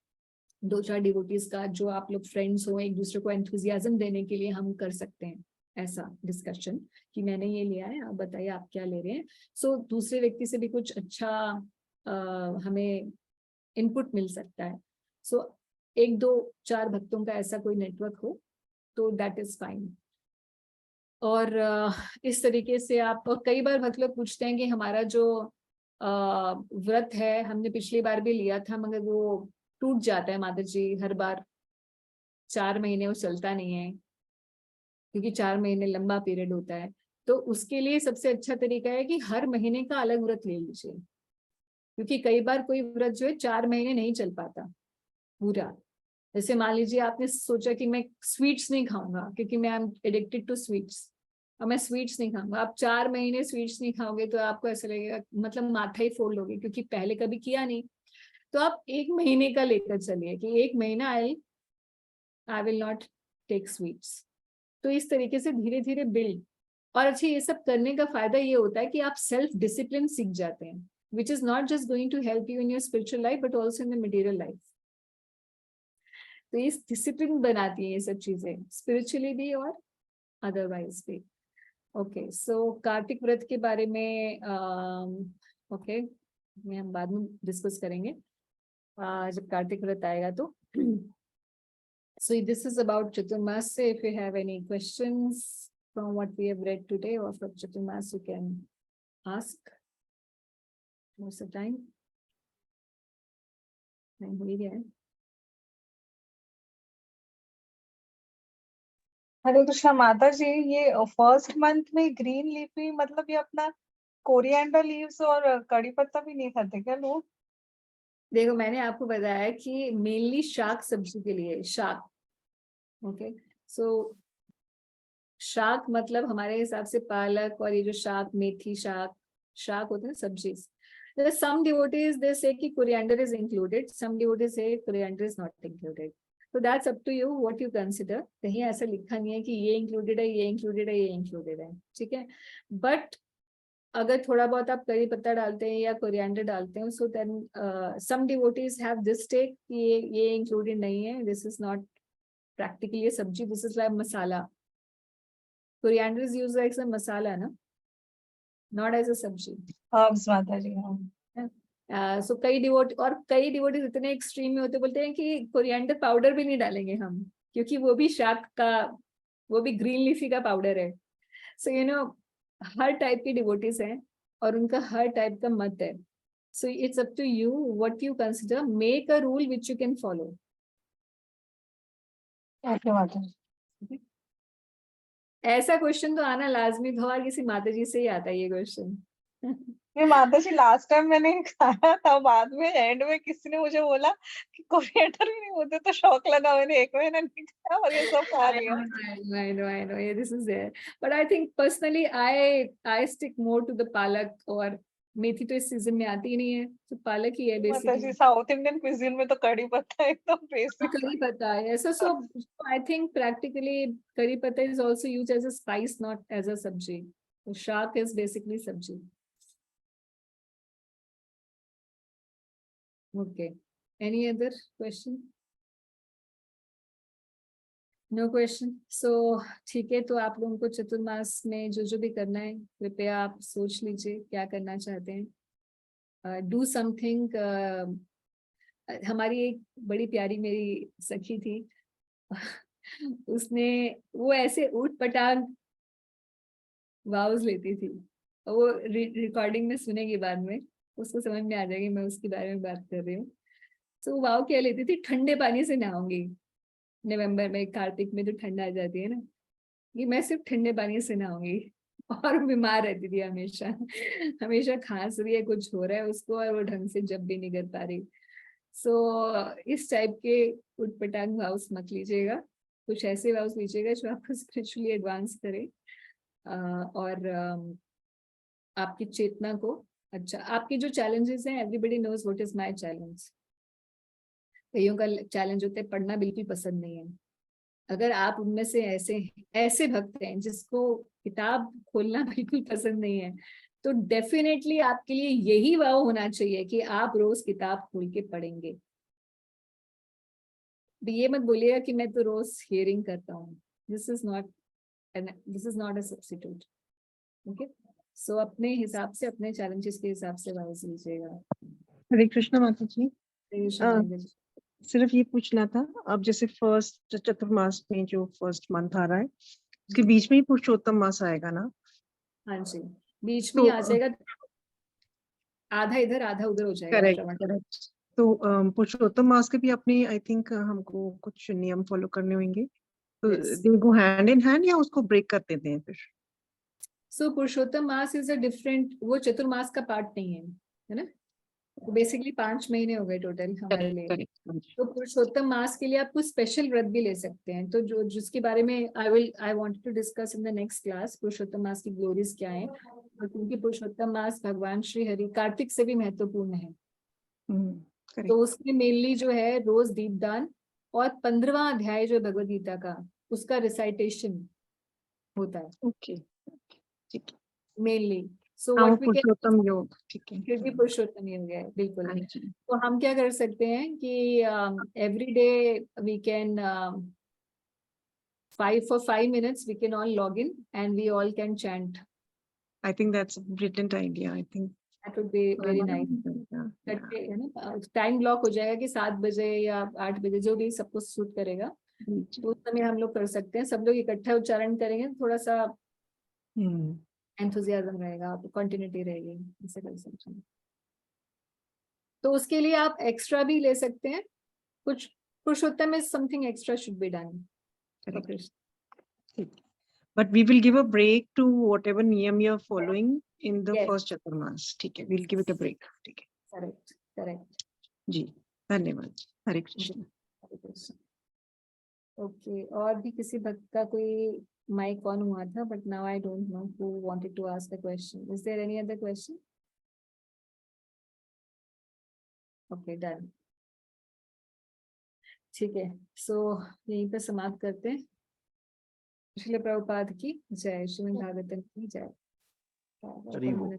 2-4 डिवोटीज का, जो आप लोग फ्रेंड्स हो, एक दूसरे को एंथुजियाज्म देने के लिए हम कर सकते हैं ऐसा डिस्कशन कि मैंने ये लिया है, आप बताइए आप क्या ले रहे हैं। सो दूसरे व्यक्ति से भी कुछ अच्छा हमें इनपुट मिल सकता है। सो 1-2-4 भक्तों का ऐसा कोई नेटवर्क हो तो दैट इज फाइन। और इस तरीके से आप, और कई बार भक्त लोग पूछते हैं कि हमारा जो व्रत है हमने पिछली बार भी लिया था मगर वो टूट जाता है माता जी हर बार, 4 महीने वो चलता नहीं है, क्योंकि 4 महीने लंबा पीरियड होता है। तो उसके लिए सबसे अच्छा तरीका है कि हर महीने का अलग व्रत ले लीजिए, क्योंकि कई बार कोई व्रत जो है 4 महीने नहीं चल पाता पूरा, जैसे मान लीजिए आपने सोचा कि मैं स्वीट्स नहीं खाऊंगा क्योंकि मैं I am addicted to sweets, और मैं स्वीट्स नहीं खाऊंगा। आप 4 महीने स्वीट्स नहीं खाओगे तो आपको ऐसा लगेगा, मतलब माथा ही फोड़ लोगे क्योंकि पहले कभी किया नहीं। तो आप 1 महीने का लेकर चलिए कि 1 महीना I will not take sweets. तो इस तरीके से धीरे धीरे बिल्ड। और अच्छा, ये सब करने का फायदा ये होता है कि आप सेल्फ डिसिप्लिन सीख जाते हैं, which is not just going to help you in your spiritual life but also in the material life. तो इस डिसिप्लिन बनाती है ये सब चीजें, स्पिरिचुअली भी और अदरवाइज भी। ओके, सो कार्तिक व्रत के बारे में ओके हम बाद में डिस्कस करेंगे जब कार्तिक व्रत आएगा तो। So this is about Chaturmas. If you have any questions from what we have read today or from Chaturmas, you can ask. Most of the time. Time हो ही गया है। हरे कृष्णा माता जी, ये फर्स्ट मंथ में ग्रीन लीफी मतलब ये अपना coriander leaves और कड़ी पत्ता भी नहीं खाते क्या लोग? देखो, मैंने आपको बताया कि मेनली शाक सब्जी के लिए शाक। ओके, सो शाक मतलब हमारे हिसाब से पालक और ये जो शाक, मेथी शाक, शाक होते हैं सब्जी। Some devotees they say कि coriander is included, some devotees say coriander is not included. So that's up to you what you consider. कहीं ऐसा लिखा नहीं है कि ये included है, ये included है, ये included है, ठीक है। But अगर थोड़ा बहुत आप करी पत्ता डालते हैं या कोरिएंडर डालते हैं, so then some devotees have this take कि ये included नहीं है, this is not practically a सब्जी, this is like masala. Coriander is used like a masala, ना, not as a सब्जी। हर्ब्स माता जी, हाँ। सो कई डिवोटीज इतने एक्सट्रीम में होते, बोलते हैं कि कोरिएंडर पाउडर भी नहीं डालेंगे हम, क्योंकि वो भी शाक का, वो भी ग्रीन लीफी का पाउडर है। सो यू नो, हर टाइप के डिवोटीज हैं और उनका हर टाइप का मत है। So it's up to you what you consider, make a rule which you can follow. Okay माता जी। ऐसा क्वेश्चन तो आना लाजमी था, और किसी माता जी से ही आता है ये क्वेश्चन। ये माता जी लास्ट टाइम मैंने खाया था, बाद में एंड में किसी ने मुझे बोला कि कोरिएंडर भी नहीं होते, तो शौक लगा, मैंने 1 महीना नहीं खाया और ये सब खा लिया। I know. Yeah, this is there. But I think personally, I stick more to the palak, और मेथी तो इस सीजन में आती ही नहीं है, तो पालक ही है माता जी, बेसिकली। साउथ इंडियन क्विजीन में तो कड़ी पत्ता एकदम बेसिक। करी पत्ता है ऐसा। So I think practically करी पत्ता is also used as a spice, not as a sabji. So शाक is basically sabji. Okay. Any other question? No question. So ठीक है, तो आप लोगों को चतुर्मास में जो जो भी करना है, कृपया आप सोच लीजिए क्या करना चाहते हैं। Do something. हमारी एक बड़ी प्यारी मेरी सखी थी उसने, वो ऐसे ऊट पटांग वाउज लेती थी, वो रिकॉर्डिंग में सुनेगी बाद में, उसको समझ में आ जाएगी मैं उसके बारे में बात कर रही हूँ। तो वाव क्या लेती थी, ठंडे पानी से नहाऊंगी नवंबर में, कार्तिक में तो ठंडा आ जाती है ना, ये मैं सिर्फ ठंडे पानी से नहाऊंगी। और बीमार रहती थी हमेशा, हमेशा खांस रही है, कुछ हो रहा है उसको, और वो ढंग से जब भी नहीं कर पा रही। सो इस टाइप के उटपटांग वाउस मत लीजिएगा, कुछ ऐसे वाउस लीजिएगा जो आपको स्पिरिचुअली एडवांस करे और आपकी चेतना को। अच्छा, आपकी जो चैलेंजेस हैं, everybody knows what is my challenge. कईयों का चैलेंज होता है पढ़ना बिल्कुल पसंद नहीं है। अगर आप उनमें से ऐसे भक्त हैं जिसको किताब खोलना बिल्कुल पसंद नहीं है, तो डेफिनेटली आपके लिए यही वाव होना चाहिए कि आप रोज किताब खोल के पढ़ेंगे। ये मत बोलिएगा कि मैं तो रोज हियरिंग करता हूँ, this is not a substitute. Okay, so अपने हिसाब से, अपने चैलेंजेस के हिसाब से वाव लीजिएगा। हरे कृष्णा माता जी, हरे सिर्फ ये पूछना था, अब जैसे फर्स्ट चतुर्मास में जो फर्स्ट मंथ आ रहा है, उसके बीच में ही पुरुषोत्तम मास आएगा ना? हाँ जी, बीच में आ जाएगा, आधा इधर आधा उधर हो जाएगा। करेक्ट। तो पुरुषोत्तम मास के भी अपने, आई थिंक हमको कुछ नियम फॉलो करने होंगे, तो दे गो हैंड इन हैंड या उसको ब्रेक कर देते हैं फिर? सो पुरुषोत्तम मास इज अ डिफरेंट, वो चतुर्मास का पार्ट नहीं है, है ना। बेसिकली 5 महीने हो गए टोटल हमारे लिए। करेक्ट। तो पुरुषोत्तम मास के लिए आप कुछ स्पेशल व्रत भी ले सकते हैं, तो जो जिसके बारे में I wanted to discuss in the next class, Purushottam Maas की ग्लोरीज क्या है, और क्योंकि पुरुषोत्तम मास भगवान श्री हरि कार्तिक से भी महत्वपूर्ण है, करेक्ट। तो उसमें मेनली जो है रोज दीपदान और 15वां अध्याय जो है भगवद गीता का, उसका रिसाइटेशन होता है ओके, ठीक है। मेनली। सो हाँ, वो व्हाट वी कैन, पुरुषोत्तम योग, ठीक है। क्योंकि पुरुषोत्तम ही हो गया है हाँ बिल्कुल। जी। तो हम क्या कर सकते हैं कि every day we can 5 minutes we can all log in and we all can chant. I think that's a brilliant idea. I think That would be very nice. Yeah. है ना, टाइम ब्लॉक हो जाएगा कि 7 बजे या 8 बजे, जो भी सबको सूट करेगा, तो उस समय हम लोग कर सकते हैं। सब लोग इकट्ठा उच्चारण करेंगे, थोड़ा सा एंथुजियाज्म रहेगा, कंटिन्यूटी रहेगी, ऐसे कर सकते हैं। तो उसके लिए आप एक्स्ट्रा भी ले सकते हैं कुछ। Purushottam is something extra should be done. But we will give a break to whatever niyam you're following in the Yes. first Chaturmas. ठीक है, we'll give it a break. ठीक है करेक्ट करेक्ट। जी, धन्यवाद। हरे कृष्ण। ओके, और भी किसी भक्त का कोई माइक ऑन हुआ था, but now I don't know who wanted to ask the question. Is there any other question? Okay, done. ठीक है, सो यहीं पे समाप्त करते हैं। श्रील प्रभुपाद की जय, श्रीमद् भागवतम की जय। हरि बोल।